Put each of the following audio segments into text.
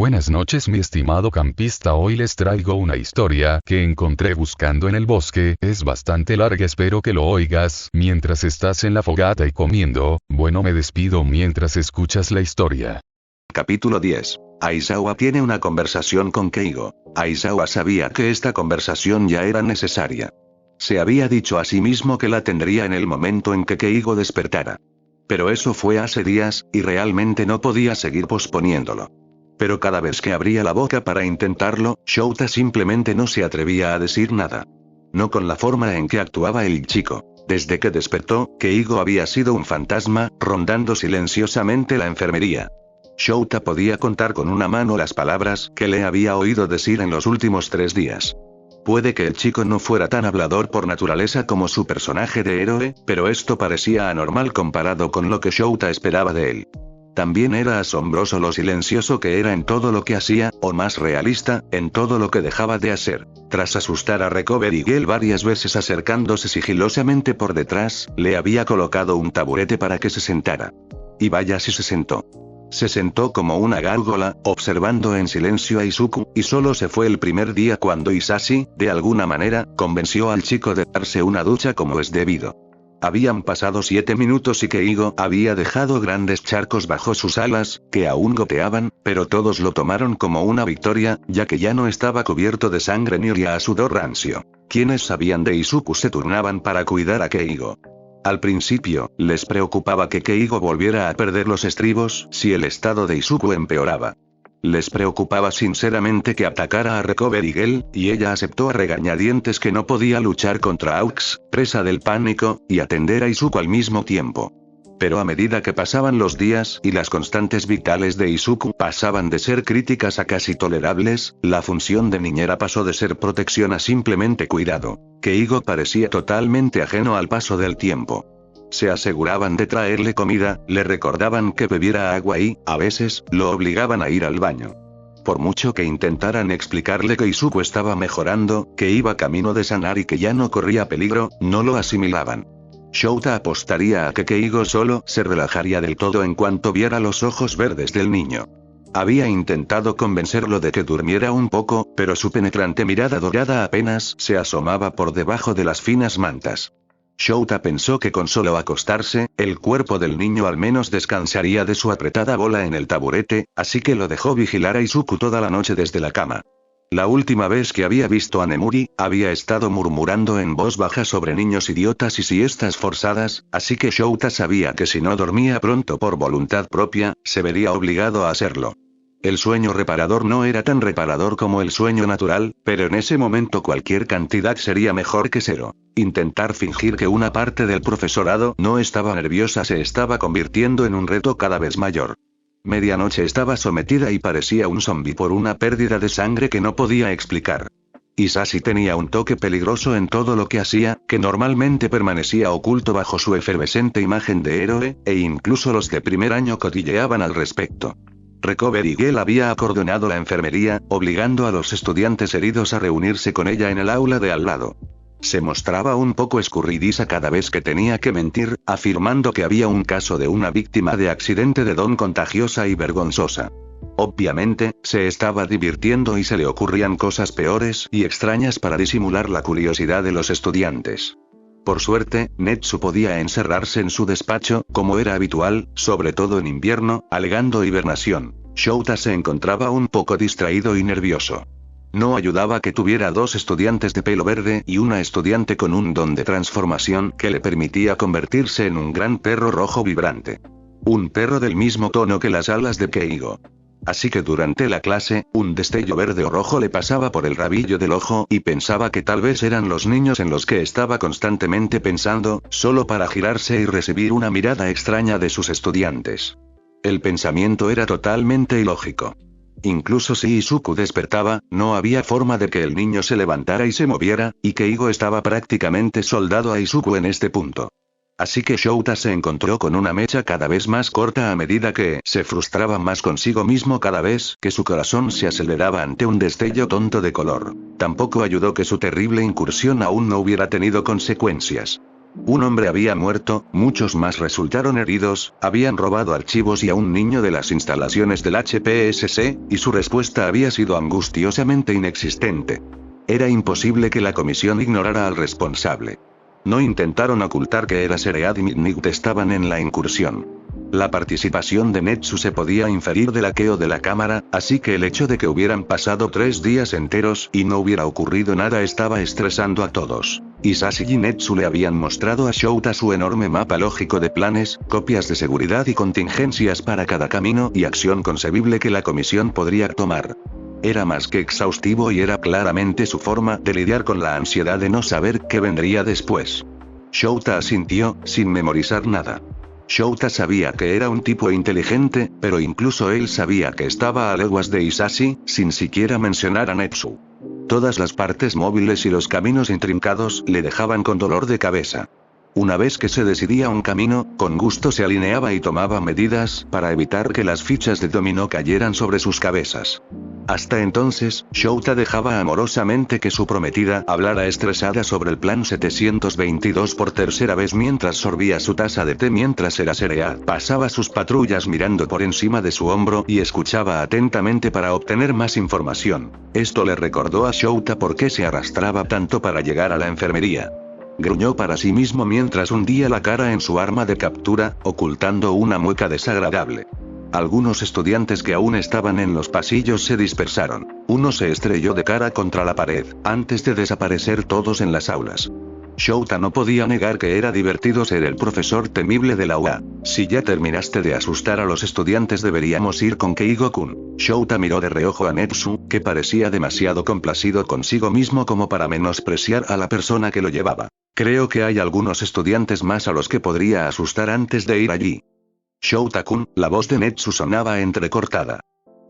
Buenas noches mi estimado campista, hoy les traigo una historia que encontré buscando en el bosque, es bastante larga, espero que lo oigas mientras estás en la fogata y comiendo. Bueno, me despido mientras escuchas la historia. Capítulo 10. Aizawa tiene una conversación con Keigo. Aizawa sabía que esta conversación ya era necesaria. Se había dicho a sí mismo que la tendría en el momento en que Keigo despertara. Pero eso fue hace días, y realmente no podía seguir posponiéndolo. Pero cada vez que abría la boca para intentarlo, Shouta simplemente no se atrevía a decir nada. No con la forma en que actuaba el chico. Desde que despertó, Keigo había sido un fantasma, rondando silenciosamente la enfermería. Shouta podía contar con una mano las palabras que le había oído decir en los últimos 3 días. Puede que el chico no fuera tan hablador por naturaleza como su personaje de héroe, pero esto parecía anormal comparado con lo que Shouta esperaba de él. También era asombroso lo silencioso que era en todo lo que hacía, o más realista, en todo lo que dejaba de hacer. Tras asustar a Recover y Gale varias veces acercándose sigilosamente por detrás, le había colocado un taburete para que se sentara. Y vaya si se sentó. Se sentó como una gárgola, observando en silencio a Izuku, y solo se fue el primer día cuando Isashi, de alguna manera, convenció al chico de darse una ducha como es debido. Habían pasado 7 minutos y Keigo había dejado grandes charcos bajo sus alas, que aún goteaban, pero todos lo tomaron como una victoria, ya que ya no estaba cubierto de sangre ni olía a sudor rancio. Quienes sabían de Izuku se turnaban para cuidar a Keigo. Al principio, les preocupaba que Keigo volviera a perder los estribos si el estado de Izuku empeoraba. Les preocupaba sinceramente que atacara a Recover y Gale, y ella aceptó a regañadientes que no podía luchar contra Aux, presa del pánico, y atender a Izuku al mismo tiempo. Pero a medida que pasaban los días y las constantes vitales de Izuku pasaban de ser críticas a casi tolerables, la función de niñera pasó de ser protección a simplemente cuidado. Keigo parecía totalmente ajeno al paso del tiempo. Se aseguraban de traerle comida, le recordaban que bebiera agua y, a veces, lo obligaban a ir al baño. Por mucho que intentaran explicarle que Izuku estaba mejorando, que iba camino de sanar y que ya no corría peligro, no lo asimilaban. Shouta apostaría a que Keigo solo se relajaría del todo en cuanto viera los ojos verdes del niño. Había intentado convencerlo de que durmiera un poco, pero su penetrante mirada dorada apenas se asomaba por debajo de las finas mantas. Shouta pensó que con solo acostarse, el cuerpo del niño al menos descansaría de su apretada bola en el taburete, así que lo dejó vigilar a Izuku toda la noche desde la cama. La última vez que había visto a Nemuri, había estado murmurando en voz baja sobre niños idiotas y siestas forzadas, así que Shouta sabía que si no dormía pronto por voluntad propia, se vería obligado a hacerlo. El sueño reparador no era tan reparador como el sueño natural, pero en ese momento cualquier cantidad sería mejor que 0. Intentar fingir que una parte del profesorado no estaba nerviosa se estaba convirtiendo en un reto cada vez mayor. Medianoche estaba sometida y parecía un zombi por una pérdida de sangre que no podía explicar. Isashi tenía un toque peligroso en todo lo que hacía, que normalmente permanecía oculto bajo su efervescente imagen de héroe, e incluso los de primer año cotilleaban al respecto. Recover y Gale había acordonado la enfermería, obligando a los estudiantes heridos a reunirse con ella en el aula de al lado. Se mostraba un poco escurridiza cada vez que tenía que mentir, afirmando que había un caso de una víctima de accidente de don contagiosa y vergonzosa. Obviamente, se estaba divirtiendo y se le ocurrían cosas peores y extrañas para disimular la curiosidad de los estudiantes. Por suerte, Netsu podía encerrarse en su despacho, como era habitual, sobre todo en invierno, alegando hibernación. Shouta se encontraba un poco distraído y nervioso. No ayudaba que tuviera 2 estudiantes de pelo verde y una estudiante con un don de transformación que le permitía convertirse en un gran perro rojo vibrante. Un perro del mismo tono que las alas de Keigo. Así que durante la clase, un destello verde o rojo le pasaba por el rabillo del ojo y pensaba que tal vez eran los niños en los que estaba constantemente pensando, solo para girarse y recibir una mirada extraña de sus estudiantes. El pensamiento era totalmente ilógico. Incluso si Izuku despertaba, no había forma de que el niño se levantara y se moviera, y Keigo estaba prácticamente soldado a Izuku en este punto. Así que Shouta se encontró con una mecha cada vez más corta a medida que se frustraba más consigo mismo cada vez que su corazón se aceleraba ante un destello tonto de color. Tampoco ayudó que su terrible incursión aún no hubiera tenido consecuencias. Un hombre había muerto, muchos más resultaron heridos, habían robado archivos y a un niño de las instalaciones del HPSC, y su respuesta había sido angustiosamente inexistente. Era imposible que la comisión ignorara al responsable. No intentaron ocultar que era Seread y Midnight estaban en la incursión. La participación de Netsu se podía inferir del hackeo de la cámara, así que el hecho de que hubieran pasado 3 días enteros y no hubiera ocurrido nada estaba estresando a todos. Hisashi y Netsu le habían mostrado a Shouta su enorme mapa lógico de planes, copias de seguridad y contingencias para cada camino y acción concebible que la comisión podría tomar. Era más que exhaustivo y era claramente su forma de lidiar con la ansiedad de no saber qué vendría después. Shouta asintió, sin memorizar nada. Shouta sabía que era un tipo inteligente, pero incluso él sabía que estaba a leguas de Hisashi, sin siquiera mencionar a Netsu. Todas las partes móviles y los caminos intrincados le dejaban con dolor de cabeza. Una vez que se decidía un camino, con gusto se alineaba y tomaba medidas para evitar que las fichas de dominó cayeran sobre sus cabezas. Hasta entonces, Shouta dejaba amorosamente que su prometida hablara estresada sobre el plan 722 por tercera vez mientras sorbía su taza de té mientras Seread pasaba sus patrullas mirando por encima de su hombro y escuchaba atentamente para obtener más información. Esto le recordó a Shouta por qué se arrastraba tanto para llegar a la enfermería. Gruñó para sí mismo mientras hundía la cara en su arma de captura, ocultando una mueca desagradable. Algunos estudiantes que aún estaban en los pasillos se dispersaron. Uno se estrelló de cara contra la pared, antes de desaparecer todos en las aulas. Shouta no podía negar que era divertido ser el profesor temible de la UA. Si ya terminaste de asustar a los estudiantes deberíamos ir con Keigo-kun. Shouta miró de reojo a Netsu, que parecía demasiado complacido consigo mismo como para menospreciar a la persona que lo llevaba. Creo que hay algunos estudiantes más a los que podría asustar antes de ir allí. Shouta-kun, la voz de Netsu sonaba entrecortada.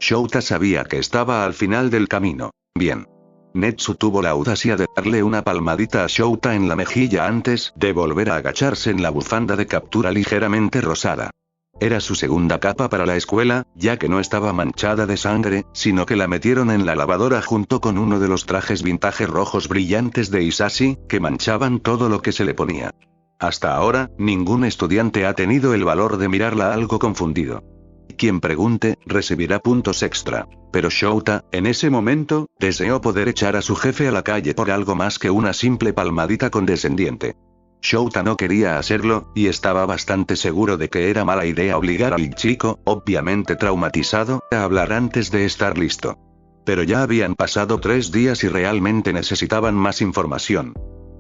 Shouta sabía que estaba al final del camino. Bien. Netsu tuvo la audacia de darle una palmadita a Shouta en la mejilla antes de volver a agacharse en la bufanda de captura ligeramente rosada. Era su segunda capa para la escuela, ya que no estaba manchada de sangre, sino que la metieron en la lavadora junto con uno de los trajes vintage rojos brillantes de Hisashi, que manchaban todo lo que se le ponía. Hasta ahora, ningún estudiante ha tenido el valor de mirarla algo confundido. Quien pregunte, recibirá puntos extra. Pero Shouta, en ese momento, deseó poder echar a su jefe a la calle por algo más que una simple palmadita condescendiente. Shouta no quería hacerlo, y estaba bastante seguro de que era mala idea obligar al chico, obviamente traumatizado, a hablar antes de estar listo. Pero ya habían pasado 3 días y realmente necesitaban más información.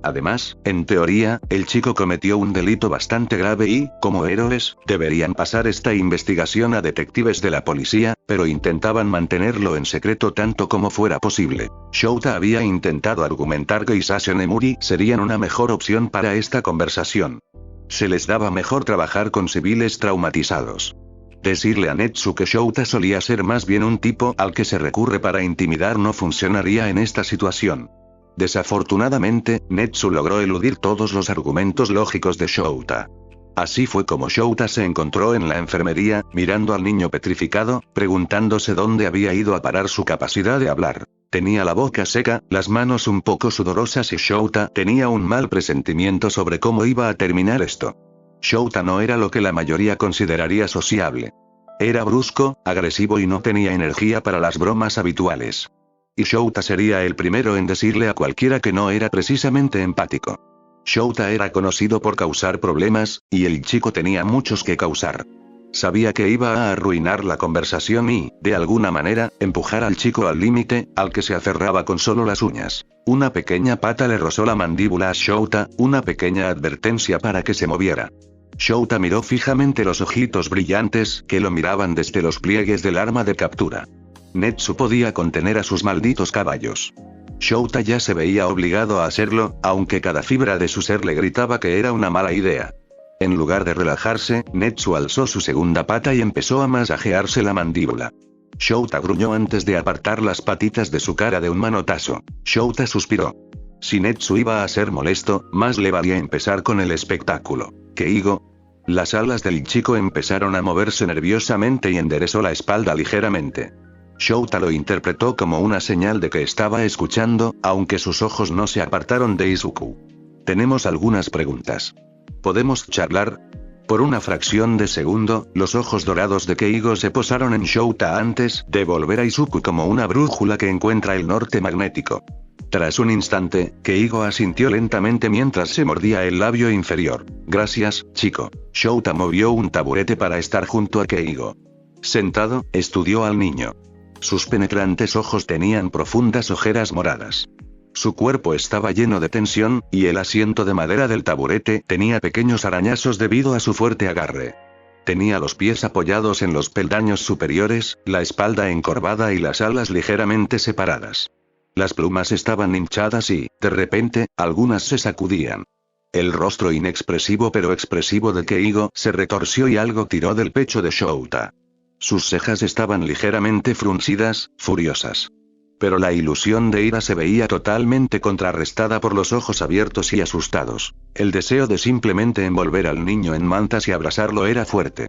Además, en teoría, el chico cometió un delito bastante grave y, como héroes, deberían pasar esta investigación a detectives de la policía, pero intentaban mantenerlo en secreto tanto como fuera posible. Shouta había intentado argumentar que Hisashi y Nemuri serían una mejor opción para esta conversación. Se les daba mejor trabajar con civiles traumatizados. Decirle a Netsu que Shouta solía ser más bien un tipo al que se recurre para intimidar no funcionaría en esta situación. Desafortunadamente, Netsu logró eludir todos los argumentos lógicos de Shouta. Así fue como Shouta se encontró en la enfermería, mirando al niño petrificado, preguntándose dónde había ido a parar su capacidad de hablar. Tenía la boca seca, las manos un poco sudorosas y Shouta tenía un mal presentimiento sobre cómo iba a terminar esto. Shouta no era lo que la mayoría consideraría sociable. Era brusco, agresivo y no tenía energía para las bromas habituales. Y Shouta sería el primero en decirle a cualquiera que no era precisamente empático. Shouta era conocido por causar problemas, y el chico tenía muchos que causar. Sabía que iba a arruinar la conversación y, de alguna manera, empujar al chico al límite, al que se aferraba con solo las uñas. Una pequeña pata le rozó la mandíbula a Shouta, una pequeña advertencia para que se moviera. Shouta miró fijamente los ojitos brillantes que lo miraban desde los pliegues del arma de captura. Netsu podía contener a sus malditos caballos. Shouta ya se veía obligado a hacerlo, aunque cada fibra de su ser le gritaba que era una mala idea. En lugar de relajarse, Netsu alzó su segunda pata y empezó a masajearse la mandíbula. Shouta gruñó antes de apartar las patitas de su cara de un manotazo. Shouta suspiró. Si Netsu iba a ser molesto, más le valía empezar con el espectáculo. Keigo. Las alas del chico empezaron a moverse nerviosamente y enderezó la espalda ligeramente. Shouta lo interpretó como una señal de que estaba escuchando, aunque sus ojos no se apartaron de Izuku. Tenemos algunas preguntas. ¿Podemos charlar? Por una fracción de segundo, los ojos dorados de Keigo se posaron en Shouta antes de volver a Izuku como una brújula que encuentra el norte magnético. Tras un instante, Keigo asintió lentamente mientras se mordía el labio inferior. Gracias, chico. Shouta movió un taburete para estar junto a Keigo. Sentado, estudió al niño. Sus penetrantes ojos tenían profundas ojeras moradas. Su cuerpo estaba lleno de tensión, y el asiento de madera del taburete tenía pequeños arañazos debido a su fuerte agarre. Tenía los pies apoyados en los peldaños superiores, la espalda encorvada y las alas ligeramente separadas. Las plumas estaban hinchadas y, de repente, algunas se sacudían. El rostro inexpresivo pero expresivo de Keigo se retorció y algo tiró del pecho de Shouta. Sus cejas estaban ligeramente fruncidas, furiosas. Pero la ilusión de ira se veía totalmente contrarrestada por los ojos abiertos y asustados. El deseo de simplemente envolver al niño en mantas y abrazarlo era fuerte.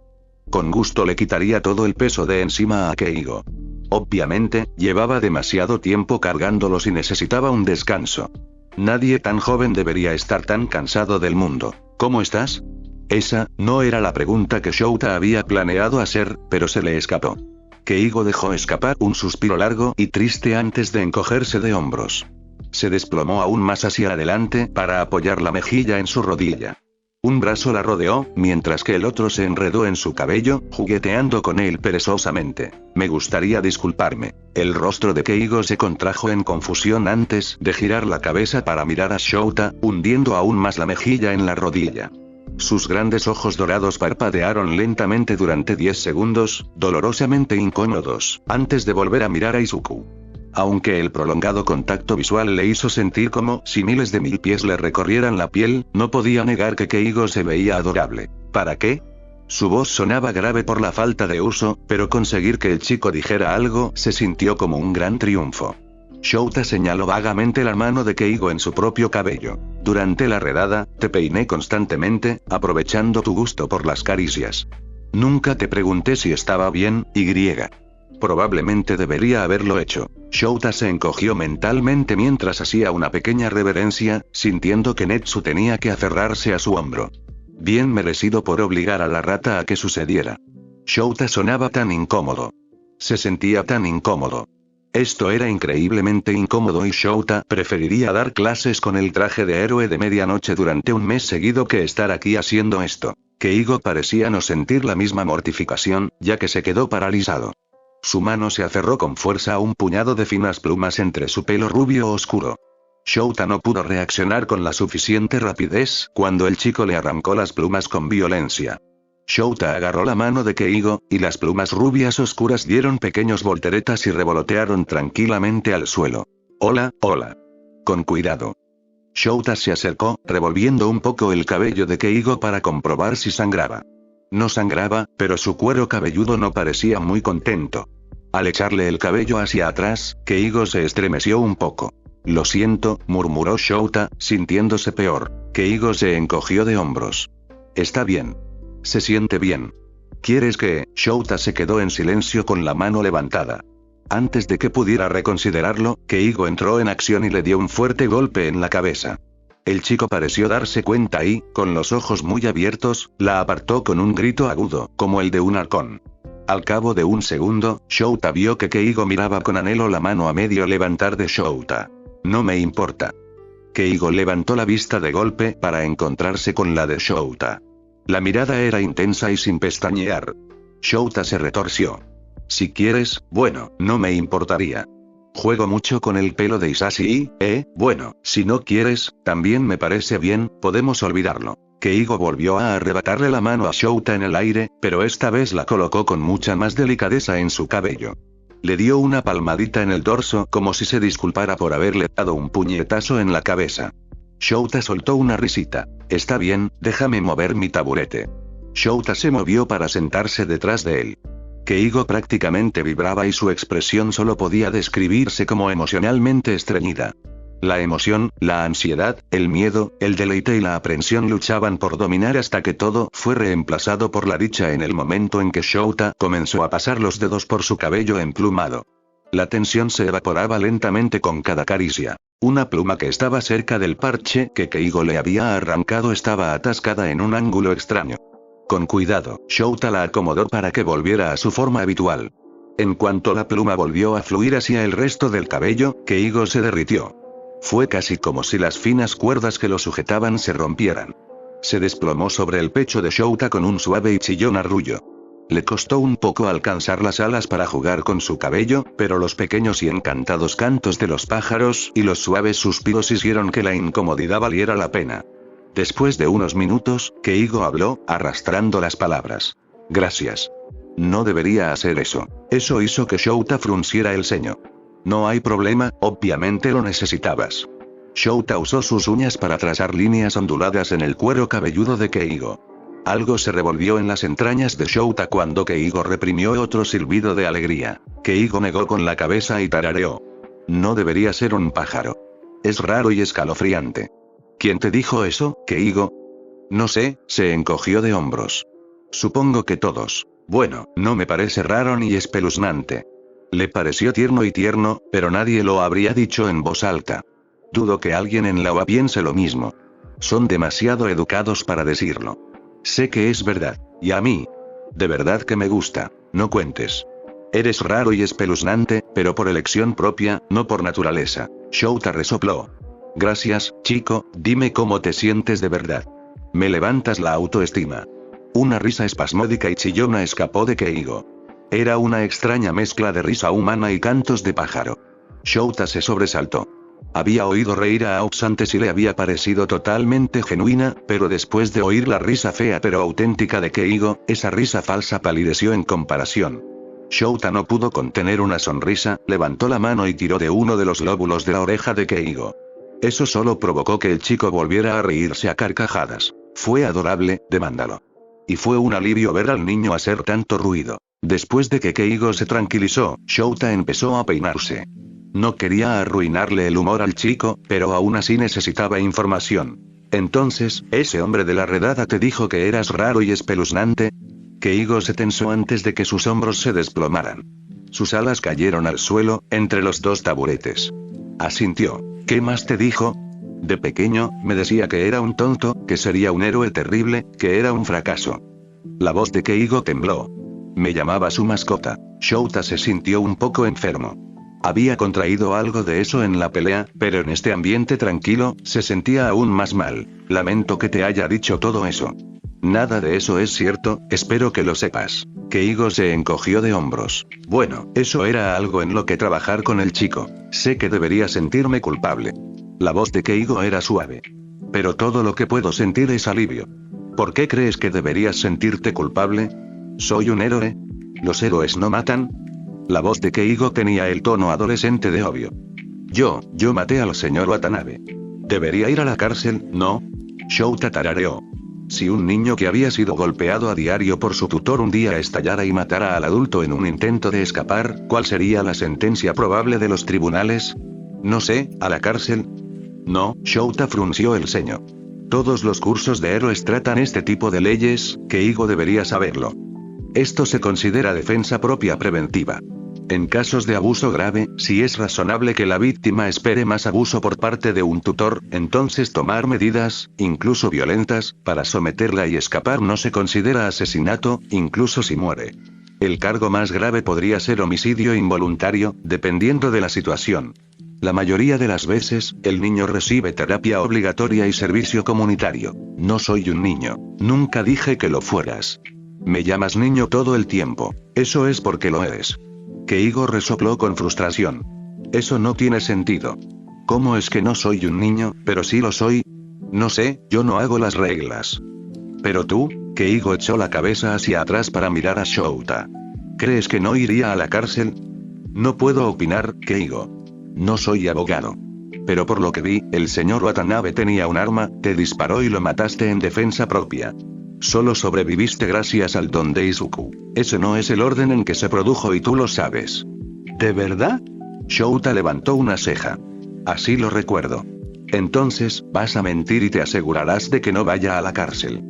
Con gusto le quitaría todo el peso de encima a Keigo. Obviamente, llevaba demasiado tiempo cargándolos y necesitaba un descanso. Nadie tan joven debería estar tan cansado del mundo. ¿Cómo estás? Esa no era la pregunta que Shouta había planeado hacer, pero se le escapó. Keigo dejó escapar un suspiro largo y triste antes de encogerse de hombros. Se desplomó aún más hacia adelante para apoyar la mejilla en su rodilla. Un brazo la rodeó, mientras que el otro se enredó en su cabello, jugueteando con él perezosamente. Me gustaría disculparme. El rostro de Keigo se contrajo en confusión antes de girar la cabeza para mirar a Shouta, hundiendo aún más la mejilla en la rodilla. Sus grandes ojos dorados parpadearon lentamente durante 10 segundos, dolorosamente incómodos, antes de volver a mirar a Izuku. Aunque el prolongado contacto visual le hizo sentir como si miles de mil pies le recorrieran la piel, no podía negar que Keigo se veía adorable. ¿Para qué? Su voz sonaba grave por la falta de uso, pero conseguir que el chico dijera algo se sintió como un gran triunfo. Shouta señaló vagamente la mano de Keigo en su propio cabello. Durante la redada, te peiné constantemente, aprovechando tu gusto por las caricias. Nunca te pregunté si estaba bien, y. Probablemente debería haberlo hecho. Shouta se encogió mentalmente mientras hacía una pequeña reverencia, sintiendo que Netsu tenía que aferrarse a su hombro. Bien merecido por obligar a la rata a que sucediera. Shouta sonaba tan incómodo. Se sentía tan incómodo. Esto era increíblemente incómodo y Shouta preferiría dar clases con el traje de héroe de medianoche durante un mes seguido que estar aquí haciendo esto. Keigo parecía no sentir la misma mortificación, ya que se quedó paralizado. Su mano se aferró con fuerza a un puñado de finas plumas entre su pelo rubio oscuro. Shouta no pudo reaccionar con la suficiente rapidez cuando el chico le arrancó las plumas con violencia. Shouta agarró la mano de Keigo, y las plumas rubias oscuras dieron pequeños volteretas y revolotearon tranquilamente al suelo. Hola, hola. Con cuidado. Shouta se acercó, revolviendo un poco el cabello de Keigo para comprobar si sangraba. No sangraba, pero su cuero cabelludo no parecía muy contento. Al echarle el cabello hacia atrás, Keigo se estremeció un poco. Lo siento, murmuró Shouta, sintiéndose peor. Keigo se encogió de hombros. Está bien. Se siente bien. ¿Quieres que? Shouta se quedó en silencio con la mano levantada. Antes de que pudiera reconsiderarlo, Keigo entró en acción y le dio un fuerte golpe en la cabeza. El chico pareció darse cuenta y, con los ojos muy abiertos, la apartó con un grito agudo, como el de un halcón. Al cabo de un segundo, Shouta vio que Keigo miraba con anhelo la mano a medio levantar de Shouta. No me importa. Keigo levantó la vista de golpe para encontrarse con la de Shouta. La mirada era intensa y sin pestañear. Shouta se retorció. Si quieres, bueno, no me importaría. Juego mucho con el pelo de Isashi y, bueno, si no quieres, también me parece bien, podemos olvidarlo. Keigo volvió a arrebatarle la mano a Shouta en el aire, pero esta vez la colocó con mucha más delicadeza en su cabello. Le dio una palmadita en el dorso como si se disculpara por haberle dado un puñetazo en la cabeza. Shouta soltó una risita. Está bien, déjame mover mi taburete. Shouta se movió para sentarse detrás de él. Keigo prácticamente vibraba y su expresión solo podía describirse como emocionalmente estreñida. La emoción, la ansiedad, el miedo, el deleite y la aprensión luchaban por dominar hasta que todo fue reemplazado por la dicha en el momento en que Shouta comenzó a pasar los dedos por su cabello emplumado. La tensión se evaporaba lentamente con cada caricia. Una pluma que estaba cerca del parche que Keigo le había arrancado estaba atascada en un ángulo extraño. Con cuidado, Shouta la acomodó para que volviera a su forma habitual. En cuanto la pluma volvió a fluir hacia el resto del cabello, Keigo se derritió. Fue casi como si las finas cuerdas que lo sujetaban se rompieran. Se desplomó sobre el pecho de Shouta con un suave y chillón arrullo. Le costó un poco alcanzar las alas para jugar con su cabello, pero los pequeños y encantados cantos de los pájaros y los suaves suspiros hicieron que la incomodidad valiera la pena. Después de unos minutos, Keigo habló, arrastrando las palabras. Gracias. No debería hacer eso. Eso hizo que Shouta frunciera el ceño. No hay problema, obviamente lo necesitabas. Shouta usó sus uñas para trazar líneas onduladas en el cuero cabelludo de Keigo. Algo se revolvió en las entrañas de Shouta cuando Keigo reprimió otro silbido de alegría. Keigo negó con la cabeza y tarareó. No debería ser un pájaro. Es raro y escalofriante. ¿Quién te dijo eso, Keigo? No sé, se encogió de hombros. Supongo que todos. Bueno, no me parece raro ni espeluznante. Le pareció tierno, pero nadie lo habría dicho en voz alta. Dudo que alguien en la UA piense lo mismo. Son demasiado educados para decirlo. Sé que es verdad, y a mí. De verdad que me gusta, no cuentes. Eres raro y espeluznante, pero por elección propia, no por naturaleza. Shouta resopló. Gracias, chico, dime cómo te sientes de verdad. Me levantas la autoestima. Una risa espasmódica y chillona escapó de Keigo. Era una extraña mezcla de risa humana y cantos de pájaro. Shouta se sobresaltó. Había oído reír a Aux antes y le había parecido totalmente genuina, pero después de oír la risa fea pero auténtica de Keigo, esa risa falsa palideció en comparación. Shouta no pudo contener una sonrisa, levantó la mano y tiró de uno de los lóbulos de la oreja de Keigo. Eso solo provocó que el chico volviera a reírse a carcajadas. Fue adorable, demándalo. Y fue un alivio ver al niño hacer tanto ruido. Después de que Keigo se tranquilizó, Shouta empezó a peinarse. No quería arruinarle el humor al chico, pero aún así necesitaba información. Entonces, ¿ese hombre de la redada te dijo que eras raro y espeluznante? Keigo se tensó antes de que sus hombros se desplomaran. Sus alas cayeron al suelo, entre los dos taburetes. Asintió. ¿Qué más te dijo? De pequeño, me decía que era un tonto, que sería un héroe terrible, que era un fracaso. La voz de Keigo tembló. Me llamaba su mascota. Shouta se sintió un poco enfermo. Había contraído algo de eso en la pelea, pero en este ambiente tranquilo, se sentía aún más mal. Lamento que te haya dicho todo eso. Nada de eso es cierto, espero que lo sepas. Keigo se encogió de hombros. Bueno, eso era algo en lo que trabajar con el chico. Sé que debería sentirme culpable. La voz de Keigo era suave. Pero todo lo que puedo sentir es alivio. ¿Por qué crees que deberías sentirte culpable? ¿Soy un héroe? ¿Los héroes no matan? La voz de Keigo tenía el tono adolescente de obvio. Yo maté al señor Watanabe. ¿Debería ir a la cárcel, no? Shouta tarareó. Si un niño que había sido golpeado a diario por su tutor un día estallara y matara al adulto en un intento de escapar, ¿cuál sería la sentencia probable de los tribunales? No sé, ¿a la cárcel? No, Shouta frunció el ceño. Todos los cursos de héroes tratan este tipo de leyes, Keigo debería saberlo. Esto se considera defensa propia preventiva. En casos de abuso grave, si es razonable que la víctima espere más abuso por parte de un tutor, entonces tomar medidas, incluso violentas, para someterla y escapar no se considera asesinato, incluso si muere. El cargo más grave podría ser homicidio involuntario, dependiendo de la situación. La mayoría de las veces, el niño recibe terapia obligatoria y servicio comunitario. No soy un niño. Nunca dije que lo fueras. Me llamas niño todo el tiempo. Eso es porque lo eres. Keigo resopló con frustración. Eso no tiene sentido. ¿Cómo es que no soy un niño, pero sí lo soy? No sé, yo no hago las reglas. Pero tú, Keigo echó la cabeza hacia atrás para mirar a Shouta. ¿Crees que no iría a la cárcel? No puedo opinar, Keigo. No soy abogado. Pero por lo que vi, el señor Watanabe tenía un arma, te disparó y lo mataste en defensa propia. Solo sobreviviste gracias al don de Izuku. Ese no es el orden en que se produjo y tú lo sabes. ¿De verdad? Shouta levantó una ceja. Así lo recuerdo. Entonces, vas a mentir y te asegurarás de que no vaya a la cárcel.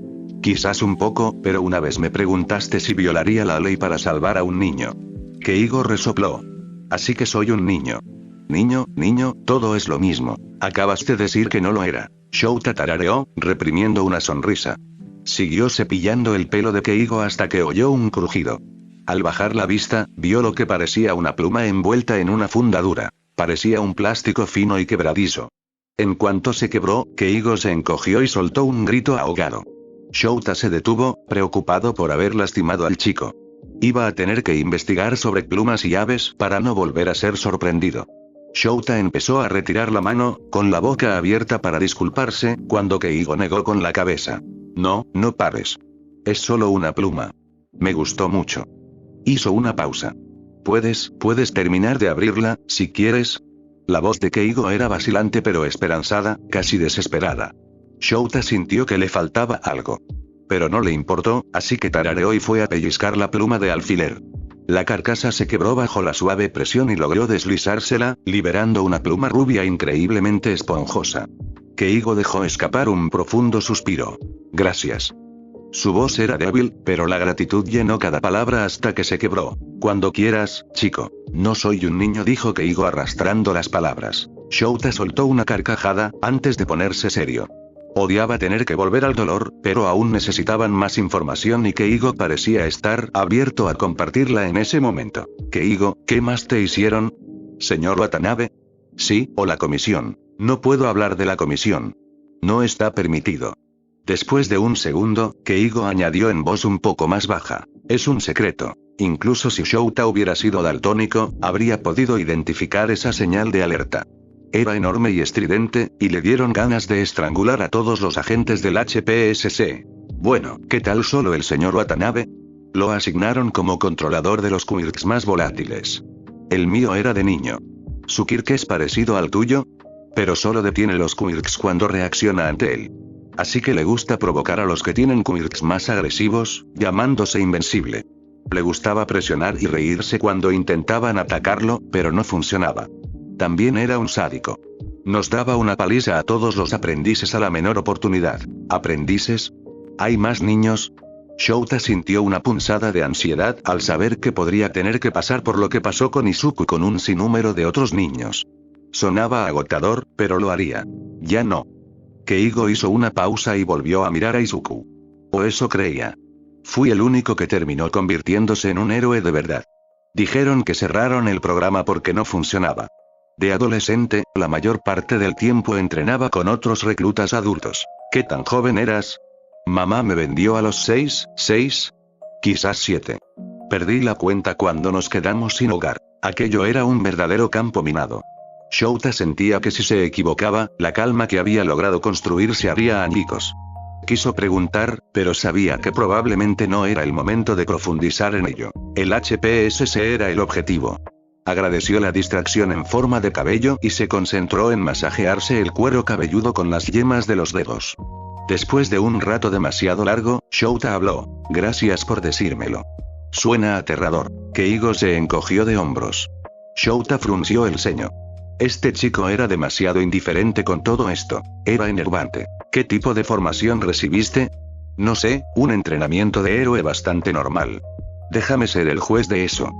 Quizás un poco, pero una vez me preguntaste si violaría la ley para salvar a un niño. Keigo resopló. Así que soy un niño. Niño, todo es lo mismo. Acabas de decir que no lo era. Shouta tarareó, reprimiendo una sonrisa. Siguió cepillando el pelo de Keigo hasta que oyó un crujido. Al bajar la vista, vio lo que parecía una pluma envuelta en una funda dura. Parecía un plástico fino y quebradizo. En cuanto se quebró, Keigo se encogió y soltó un grito ahogado. Shouta se detuvo, preocupado por haber lastimado al chico. Iba a tener que investigar sobre plumas y aves para no volver a ser sorprendido. Shouta empezó a retirar la mano, con la boca abierta para disculparse, cuando Keigo negó con la cabeza. No pares. Es solo una pluma. Me gustó mucho. Hizo una pausa. Puedes terminar de abrirla, si quieres. La voz de Keigo era vacilante pero esperanzada, casi desesperada. Shouta sintió que le faltaba algo. Pero no le importó, así que tarareó y fue a pellizcar la pluma de alfiler. La carcasa se quebró bajo la suave presión y logró deslizársela, liberando una pluma rubia increíblemente esponjosa. Keigo dejó escapar un profundo suspiro. Gracias. Su voz era débil, pero la gratitud llenó cada palabra hasta que se quebró. Cuando quieras, chico. No soy un niño, dijo Keigo arrastrando las palabras. Shouta soltó una carcajada, antes de ponerse serio. Odiaba tener que volver al dolor, pero aún necesitaban más información y Keigo parecía estar abierto a compartirla en ese momento. Keigo, ¿qué más te hicieron? ¿Señor Watanabe? Sí, o la comisión. No puedo hablar de la comisión. No está permitido. Después de un segundo, Keigo añadió en voz un poco más baja. Es un secreto. Incluso si Shouta hubiera sido daltónico, habría podido identificar esa señal de alerta. Era enorme y estridente, y le dieron ganas de estrangular a todos los agentes del HPSC. Bueno, ¿qué tal solo el señor Watanabe? Lo asignaron como controlador de los quirks más volátiles. El mío era de niño. ¿Su quirk es parecido al tuyo? Pero solo detiene los quirks cuando reacciona ante él. Así que le gusta provocar a los que tienen quirks más agresivos, llamándose invencible. Le gustaba presionar y reírse cuando intentaban atacarlo, pero no funcionaba. También era un sádico. Nos daba una paliza a todos los aprendices a la menor oportunidad. ¿Aprendices? ¿Hay más niños? Shouta sintió una punzada de ansiedad al saber que podría tener que pasar por lo que pasó con Izuku y con un sinnúmero de otros niños. Sonaba agotador, pero lo haría. Ya no. Keigo hizo una pausa y volvió a mirar a Izuku. O eso creía. Fui el único que terminó convirtiéndose en un héroe de verdad. Dijeron que cerraron el programa porque no funcionaba. De adolescente, la mayor parte del tiempo entrenaba con otros reclutas adultos. ¿Qué tan joven eras? Mamá me vendió a los 6, quizás 7. Perdí la cuenta cuando nos quedamos sin hogar. Aquello era un verdadero campo minado. Shouta sentía que si se equivocaba, la calma que había logrado construir se haría añicos. Quiso preguntar, pero sabía que probablemente no era el momento de profundizar en ello. El HPSC era el objetivo. Agradeció la distracción en forma de cabello y se concentró en masajearse el cuero cabelludo con las yemas de los dedos. Después de un rato demasiado largo, Shouta habló. Gracias por decírmelo. Suena aterrador. Keigo se encogió de hombros. Shouta frunció el ceño. Este chico era demasiado indiferente con todo esto. Era enervante. ¿Qué tipo de formación recibiste? No sé, un entrenamiento de héroe bastante normal. Déjame ser el juez de eso.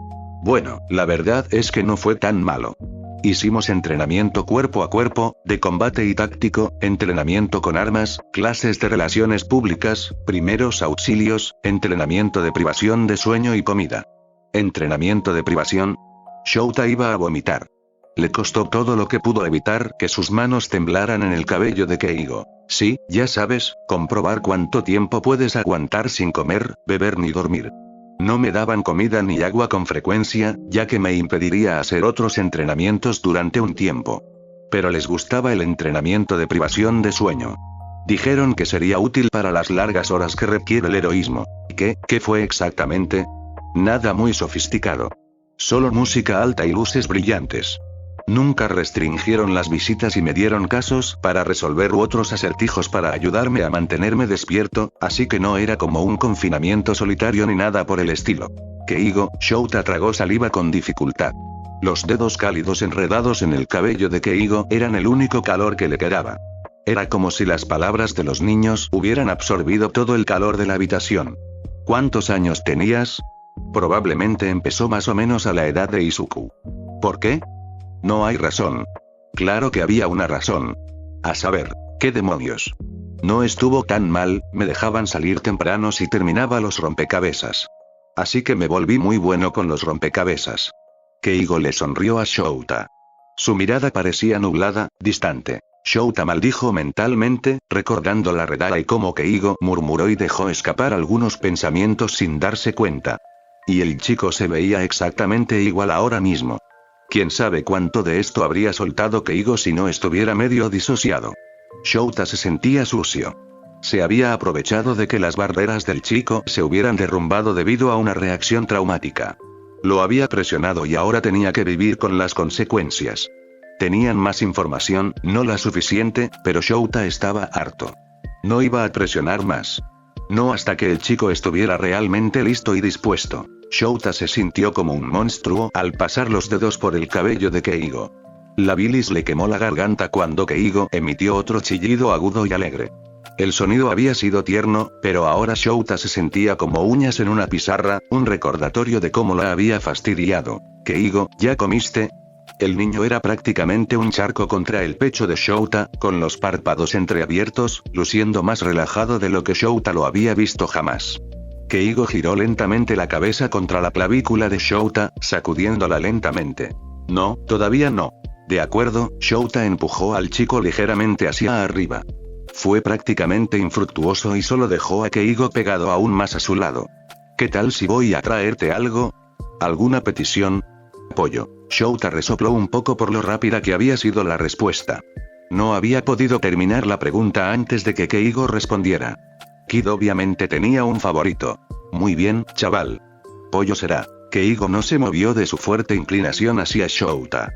Bueno, la verdad es que no fue tan malo. Hicimos entrenamiento cuerpo a cuerpo, de combate y táctico, entrenamiento con armas, clases de relaciones públicas, primeros auxilios, entrenamiento de privación de sueño y comida. ¿Entrenamiento de privación? Shouta iba a vomitar. Le costó todo lo que pudo evitar que sus manos temblaran en el cabello de Keigo. Sí, ya sabes, comprobar cuánto tiempo puedes aguantar sin comer, beber ni dormir. No me daban comida ni agua con frecuencia, ya que me impediría hacer otros entrenamientos durante un tiempo. Pero les gustaba el entrenamiento de privación de sueño. Dijeron que sería útil para las largas horas que requiere el heroísmo. ¿Qué fue exactamente? Nada muy sofisticado. Solo música alta y luces brillantes. Nunca restringieron las visitas y me dieron casos para resolver otros acertijos para ayudarme a mantenerme despierto, así que no era como un confinamiento solitario ni nada por el estilo. Keigo, Shouta tragó saliva con dificultad. Los dedos cálidos enredados en el cabello de Keigo eran el único calor que le quedaba. Era como si las palabras de los niños hubieran absorbido todo el calor de la habitación. ¿Cuántos años tenías? Probablemente empezó más o menos a la edad de Izuku. ¿Por qué? No hay razón. Claro que había una razón. A saber, ¿qué demonios? No estuvo tan mal, me dejaban salir temprano si terminaba los rompecabezas. Así que me volví muy bueno con los rompecabezas. Keigo le sonrió a Shouta. Su mirada parecía nublada, distante. Shouta maldijo mentalmente, recordando la redada y cómo Keigo murmuró y dejó escapar algunos pensamientos sin darse cuenta. Y el chico se veía exactamente igual ahora mismo. Quién sabe cuánto de esto habría soltado Keigo si no estuviera medio disociado. Shouta se sentía sucio. Se había aprovechado de que las barreras del chico se hubieran derrumbado debido a una reacción traumática. Lo había presionado y ahora tenía que vivir con las consecuencias. Tenían más información, no la suficiente, pero Shouta estaba harto. No iba a presionar más. No hasta que el chico estuviera realmente listo y dispuesto. Shouta se sintió como un monstruo al pasar los dedos por el cabello de Keigo. La bilis le quemó la garganta cuando Keigo emitió otro chillido agudo y alegre. El sonido había sido tierno, pero ahora Shouta se sentía como uñas en una pizarra, un recordatorio de cómo la había fastidiado. Keigo, ¿ya comiste? El niño era prácticamente un charco contra el pecho de Shouta, con los párpados entreabiertos, luciendo más relajado de lo que Shouta lo había visto jamás. Keigo giró lentamente la cabeza contra la clavícula de Shouta, sacudiéndola lentamente. No, todavía no. De acuerdo, Shouta empujó al chico ligeramente hacia arriba. Fue prácticamente infructuoso y solo dejó a Keigo pegado aún más a su lado. ¿Qué tal si voy a traerte algo? ¿Alguna petición? Pollo. Shouta resopló un poco por lo rápida que había sido la respuesta. No había podido terminar la pregunta antes de que Keigo respondiera. Kid obviamente tenía un favorito. Muy bien, chaval. Pollo será. Keigo no se movió de su fuerte inclinación hacia Shouta.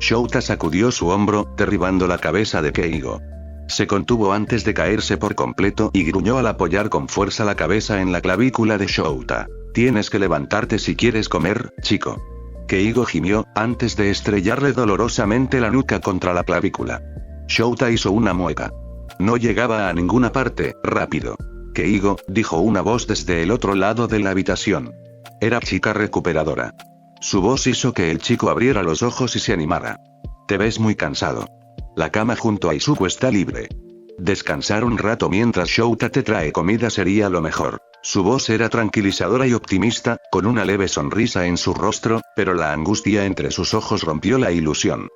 Shouta sacudió su hombro, derribando la cabeza de Keigo. Se contuvo antes de caerse por completo y gruñó al apoyar con fuerza la cabeza en la clavícula de Shouta. Tienes que levantarte si quieres comer, chico. Keigo gimió, antes de estrellarle dolorosamente la nuca contra la clavícula. Shouta hizo una mueca. No llegaba a ninguna parte, rápido. Keigo, dijo una voz desde el otro lado de la habitación. Era chica recuperadora. Su voz hizo que el chico abriera los ojos y se animara. Te ves muy cansado. La cama junto a Izuku está libre. Descansar un rato mientras Shouta te trae comida sería lo mejor. Su voz era tranquilizadora y optimista, con una leve sonrisa en su rostro, pero la angustia entre sus ojos rompió la ilusión.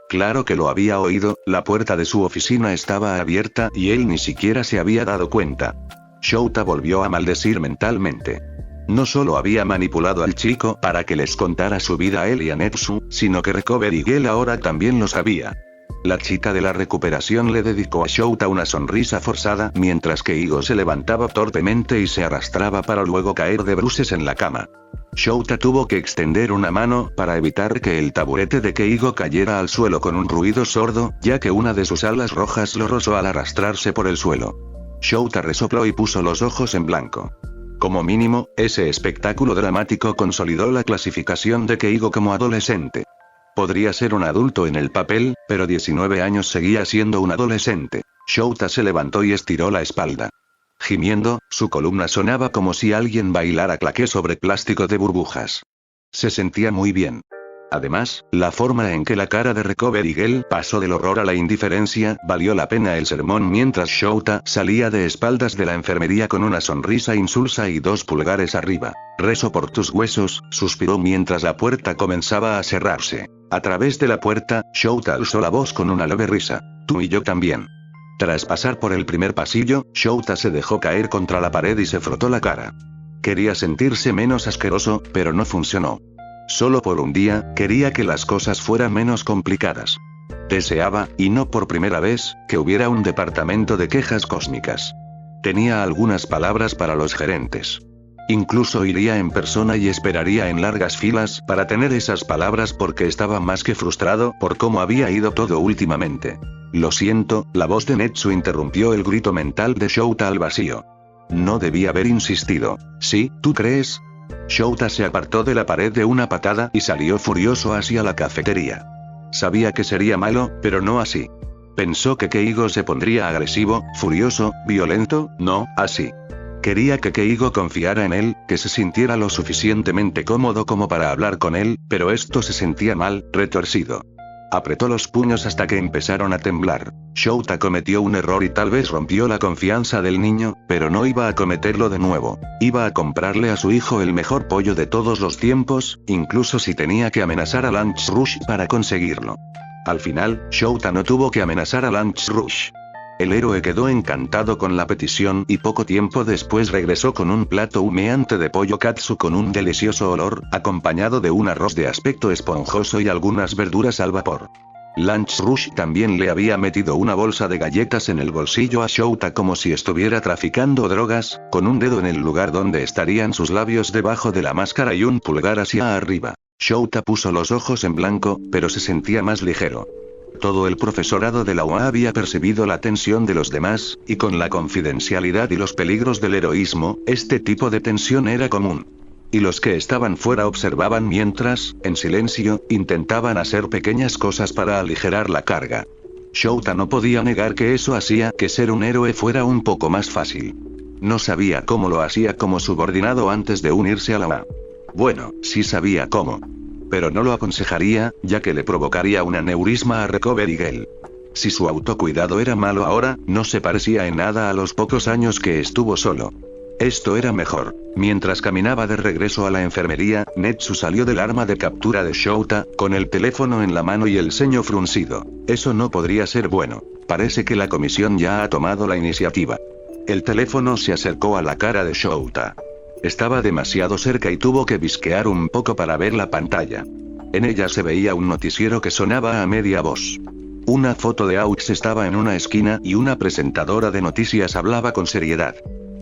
Claro que lo había oído, la puerta de su oficina estaba abierta y él ni siquiera se había dado cuenta. Shouta volvió a maldecir mentalmente. No solo había manipulado al chico para que les contara su vida a él y a Netsu, sino que Recovery Girl ahora también lo sabía. La chica de la recuperación le dedicó a Shouta una sonrisa forzada mientras que Keigo se levantaba torpemente y se arrastraba para luego caer de bruces en la cama. Shouta tuvo que extender una mano para evitar que el taburete de Keigo cayera al suelo con un ruido sordo, ya que una de sus alas rojas lo rozó al arrastrarse por el suelo. Shouta resopló y puso los ojos en blanco. Como mínimo, ese espectáculo dramático consolidó la clasificación de Keigo como adolescente. Podría ser un adulto en el papel, pero 19 años seguía siendo un adolescente. Shouta se levantó y estiró la espalda. Gimiendo, su columna sonaba como si alguien bailara claqué sobre plástico de burbujas. Se sentía muy bien. Además, la forma en que la cara de Recovery Girl pasó del horror a la indiferencia valió la pena el sermón mientras Shouta salía de espaldas de la enfermería con una sonrisa insulsa y 2 pulgares arriba. Rezo por tus huesos, suspiró mientras la puerta comenzaba a cerrarse. A través de la puerta, Shouta alzó la voz con una leve risa. Tú y yo también. Tras pasar por el primer pasillo, Shouta se dejó caer contra la pared y se frotó la cara. Quería sentirse menos asqueroso, pero no funcionó. Solo por un día, quería que las cosas fueran menos complicadas. Deseaba, y no por primera vez, que hubiera un departamento de quejas cósmicas. Tenía algunas palabras para los gerentes. Incluso iría en persona y esperaría en largas filas para tener esas palabras porque estaba más que frustrado por cómo había ido todo últimamente. Lo siento, la voz de Netsu interrumpió el grito mental de Shouta al vacío. No debía haber insistido. ¿Sí, tú crees? Shouta se apartó de la pared de una patada y salió furioso hacia la cafetería. Sabía que sería malo, pero no así. Pensó que Keigo se pondría agresivo, furioso, violento, no, así. Quería que Keigo confiara en él, que se sintiera lo suficientemente cómodo como para hablar con él, pero esto se sentía mal, retorcido. Apretó los puños hasta que empezaron a temblar. Shouta cometió un error y tal vez rompió la confianza del niño, pero no iba a cometerlo de nuevo. Iba a comprarle a su hijo el mejor pollo de todos los tiempos, incluso si tenía que amenazar a Lance Rush para conseguirlo. Al final, Shouta no tuvo que amenazar a Lance Rush. El héroe quedó encantado con la petición y poco tiempo después regresó con un plato humeante de pollo katsu con un delicioso olor, acompañado de un arroz de aspecto esponjoso y algunas verduras al vapor. Lance Rush también le había metido una bolsa de galletas en el bolsillo a Shouta como si estuviera traficando drogas, con un dedo en el lugar donde estarían sus labios debajo de la máscara y un pulgar hacia arriba. Shouta puso los ojos en blanco, pero se sentía más ligero. Todo el profesorado de la UA había percibido la tensión de los demás, y con la confidencialidad y los peligros del heroísmo, este tipo de tensión era común. Y los que estaban fuera observaban mientras, en silencio, intentaban hacer pequeñas cosas para aligerar la carga. Shouta no podía negar que eso hacía que ser un héroe fuera un poco más fácil. No sabía cómo lo hacía como subordinado antes de unirse a la UA. Bueno, sí sabía cómo. Pero no lo aconsejaría, ya que le provocaría un aneurisma a Recovery Girl. Si su autocuidado era malo ahora, no se parecía en nada a los pocos años que estuvo solo. Esto era mejor. Mientras caminaba de regreso a la enfermería, Netsu salió del arma de captura de Shouta, con el teléfono en la mano y el ceño fruncido. Eso no podría ser bueno. Parece que la comisión ya ha tomado la iniciativa. El teléfono se acercó a la cara de Shouta. Estaba demasiado cerca y tuvo que visquear un poco para ver la pantalla. En ella se veía un noticiero que sonaba a media voz. Una foto de Aux estaba en una esquina y una presentadora de noticias hablaba con seriedad.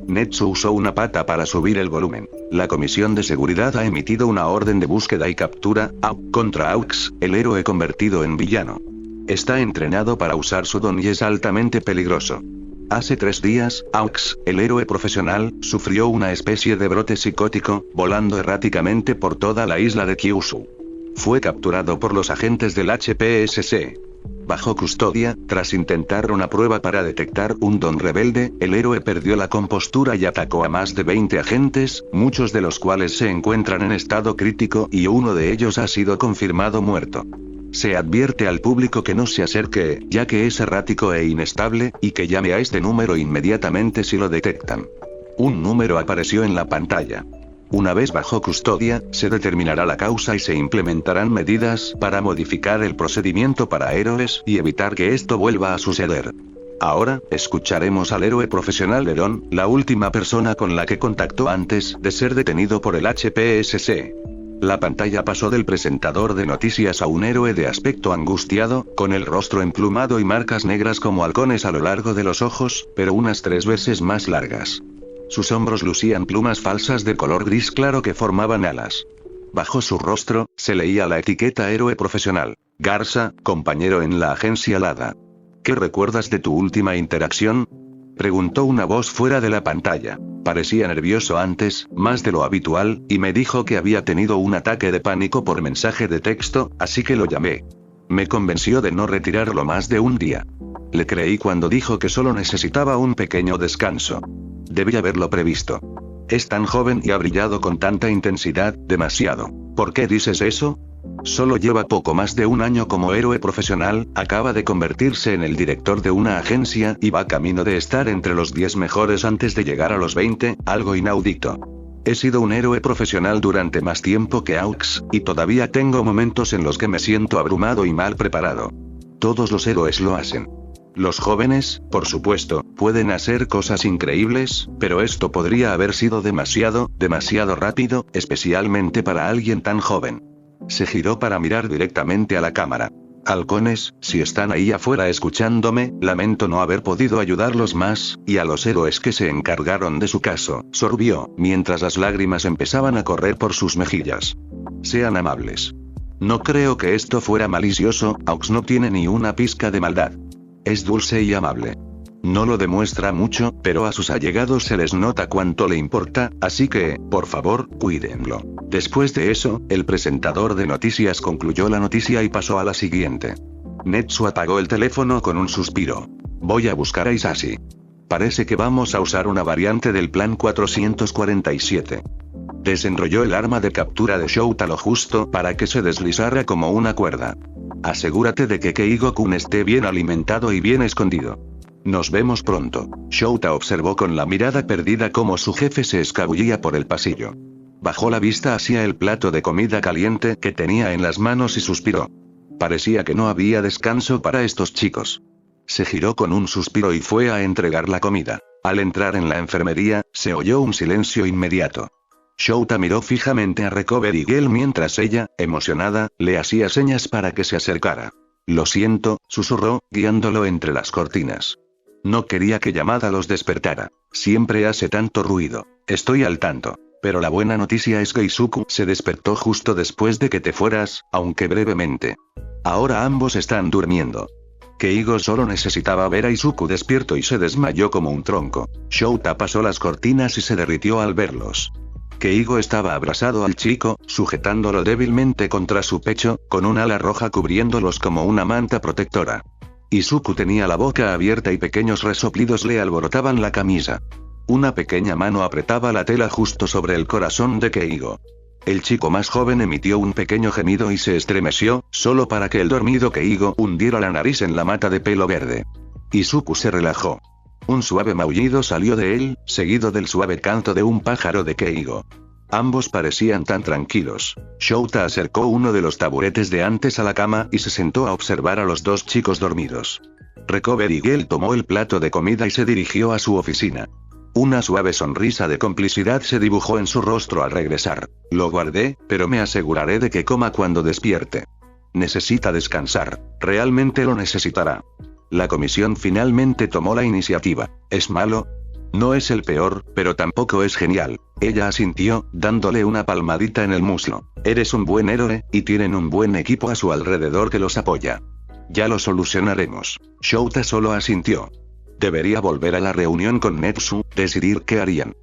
Netsu usó una pata para subir el volumen. La Comisión de Seguridad ha emitido una orden de búsqueda y captura contra Aux, el héroe convertido en villano. Está entrenado para usar su don y es altamente peligroso. Hace 3 días, Aux, el héroe profesional, sufrió una especie de brote psicótico, volando erráticamente por toda la isla de Kyushu. Fue capturado por los agentes del HPSC. Bajo custodia, tras intentar una prueba para detectar un don rebelde, el héroe perdió la compostura y atacó a más de 20 agentes, muchos de los cuales se encuentran en estado crítico y uno de ellos ha sido confirmado muerto. Se advierte al público que no se acerque, ya que es errático e inestable, y que llame a este número inmediatamente si lo detectan. Un número apareció en la pantalla. Una vez bajo custodia, se determinará la causa y se implementarán medidas para modificar el procedimiento para héroes y evitar que esto vuelva a suceder. Ahora, escucharemos al héroe profesional Heron, la última persona con la que contactó antes de ser detenido por el HPSC. La pantalla pasó del presentador de noticias a un héroe de aspecto angustiado, con el rostro emplumado y marcas negras como halcones a lo largo de los ojos, pero unas 3 veces más largas. Sus hombros lucían plumas falsas de color gris claro que formaban alas. Bajo su rostro, se leía la etiqueta héroe profesional. Garza, compañero en la agencia LADA. ¿Qué recuerdas de tu última interacción? Preguntó una voz fuera de la pantalla. Parecía nervioso antes, más de lo habitual, y me dijo que había tenido un ataque de pánico por mensaje de texto, así que lo llamé. Me convenció de no retirarlo más de un día. Le creí cuando dijo que solo necesitaba un pequeño descanso. Debí haberlo previsto. Es tan joven y ha brillado con tanta intensidad, demasiado. ¿Por qué dices eso? Solo lleva poco más de un año como héroe profesional, acaba de convertirse en el director de una agencia y va camino de estar entre los 10 mejores antes de llegar a los 20, algo inaudito. He sido un héroe profesional durante más tiempo que Aux, y todavía tengo momentos en los que me siento abrumado y mal preparado. Todos los héroes lo hacen. Los jóvenes, por supuesto, pueden hacer cosas increíbles, pero esto podría haber sido demasiado rápido, especialmente para alguien tan joven. Se giró para mirar directamente a la cámara. Halcones, si están ahí afuera escuchándome, lamento no haber podido ayudarlos más, y a los héroes que se encargaron de su caso, sorbió, mientras las lágrimas empezaban a correr por sus mejillas. Sean amables. No creo que esto fuera malicioso, Aux no tiene ni una pizca de maldad. Es dulce y amable. No lo demuestra mucho, pero a sus allegados se les nota cuánto le importa, así que, por favor, cuídenlo. Después de eso, el presentador de noticias concluyó la noticia y pasó a la siguiente. Netsu apagó el teléfono con un suspiro. Voy a buscar a Isashi. Parece que vamos a usar una variante del plan 447. Desenrolló el arma de captura de Shouta lo justo para que se deslizara como una cuerda. Asegúrate de que Keigo-kun esté bien alimentado y bien escondido. Nos vemos pronto. Shouta observó con la mirada perdida cómo su jefe se escabullía por el pasillo. Bajó la vista hacia el plato de comida caliente que tenía en las manos y suspiró. Parecía que no había descanso para estos chicos. Se giró con un suspiro y fue a entregar la comida. Al entrar en la enfermería, se oyó un silencio inmediato. Shouta miró fijamente a Recovery Girl mientras ella, emocionada, le hacía señas para que se acercara. Lo siento, susurró, guiándolo entre las cortinas. No quería que Yamada los despertara. Siempre hace tanto ruido. Estoy al tanto. Pero la buena noticia es que Izuku se despertó justo después de que te fueras, aunque brevemente. Ahora ambos están durmiendo. Keigo solo necesitaba ver a Izuku despierto y se desmayó como un tronco. Shouta pasó las cortinas y se derritió al verlos. Keigo estaba abrazado al chico, sujetándolo débilmente contra su pecho, con un ala roja cubriéndolos como una manta protectora. Izuku tenía la boca abierta y pequeños resoplidos le alborotaban la camisa. Una pequeña mano apretaba la tela justo sobre el corazón de Keigo. El chico más joven emitió un pequeño gemido y se estremeció, solo para que el dormido Keigo hundiera la nariz en la mata de pelo verde. Izuku se relajó. Un suave maullido salió de él, seguido del suave canto de un pájaro de Keigo. Ambos parecían tan tranquilos. Shouta acercó uno de los taburetes de antes a la cama y se sentó a observar a los dos chicos dormidos. Recovery Girl tomó el plato de comida y se dirigió a su oficina. Una suave sonrisa de complicidad se dibujó en su rostro al regresar. Lo guardé, pero me aseguraré de que coma cuando despierte. Necesita descansar. Realmente lo necesitará. La comisión finalmente tomó la iniciativa. ¿Es malo? No es el peor, pero tampoco es genial. Ella asintió, dándole una palmadita en el muslo. Eres un buen héroe, y tienen un buen equipo a su alrededor que los apoya. Ya lo solucionaremos. Shouta solo asintió. Debería volver a la reunión con Netsu, decidir qué harían.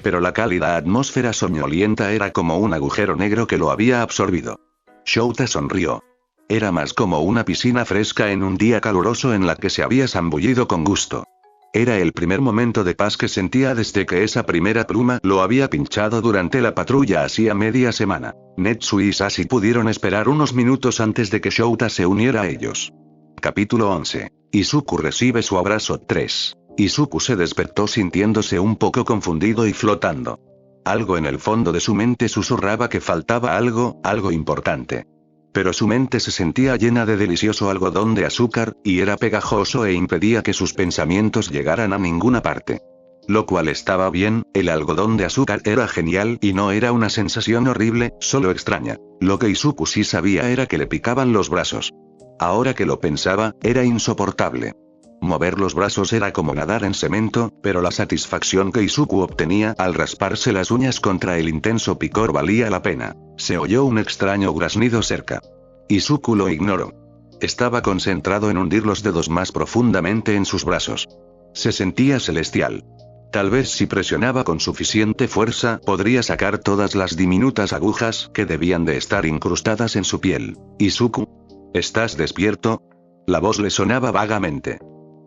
Pero la cálida atmósfera soñolienta era como un agujero negro que lo había absorbido. Shouta sonrió. Era más como una piscina fresca en un día caluroso en la que se había zambullido con gusto. Era el primer momento de paz que sentía desde que esa primera pluma lo había pinchado durante la patrulla hacía media semana. Netsu y Sashi pudieron esperar unos minutos antes de que Shouta se uniera a ellos. Capítulo 11. Izuku recibe su abrazo 3. Izuku se despertó sintiéndose un poco confundido y flotando. Algo en el fondo de su mente susurraba que faltaba algo importante. Pero su mente se sentía llena de delicioso algodón de azúcar, y era pegajoso e impedía que sus pensamientos llegaran a ninguna parte. Lo cual estaba bien, el algodón de azúcar era genial y no era una sensación horrible, solo extraña. Lo que Izuku sí sabía era que le picaban los brazos. Ahora que lo pensaba, era insoportable. Mover los brazos era como nadar en cemento, pero la satisfacción que Izuku obtenía al rasparse las uñas contra el intenso picor valía la pena. Se oyó un extraño graznido cerca. Izuku lo ignoró. Estaba concentrado en hundir los dedos más profundamente en sus brazos. Se sentía celestial. Tal vez si presionaba con suficiente fuerza, podría sacar todas las diminutas agujas que debían de estar incrustadas en su piel. Izuku, ¿estás despierto? La voz le sonaba vagamente.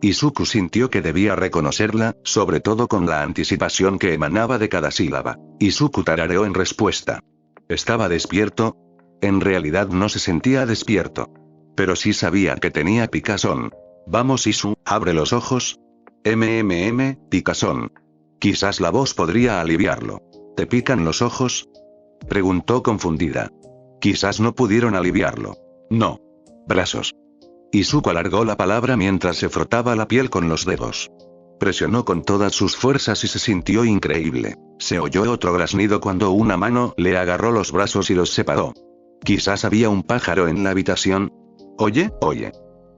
Izuku sintió que debía reconocerla, sobre todo con la anticipación que emanaba de cada sílaba. Izuku tarareó en respuesta. ¿Estaba despierto? En realidad no se sentía despierto. Pero sí sabía que tenía picazón. Vamos Izu, abre los ojos. Picazón. Quizás la voz podría aliviarlo. ¿Te pican los ojos? Preguntó confundida. Quizás no pudieron aliviarlo. No. Brazos. Izuku alargó la palabra mientras se frotaba la piel con los dedos. Presionó con todas sus fuerzas y se sintió increíble. Se oyó otro graznido cuando una mano le agarró los brazos y los separó. Quizás había un pájaro en la habitación. Oye.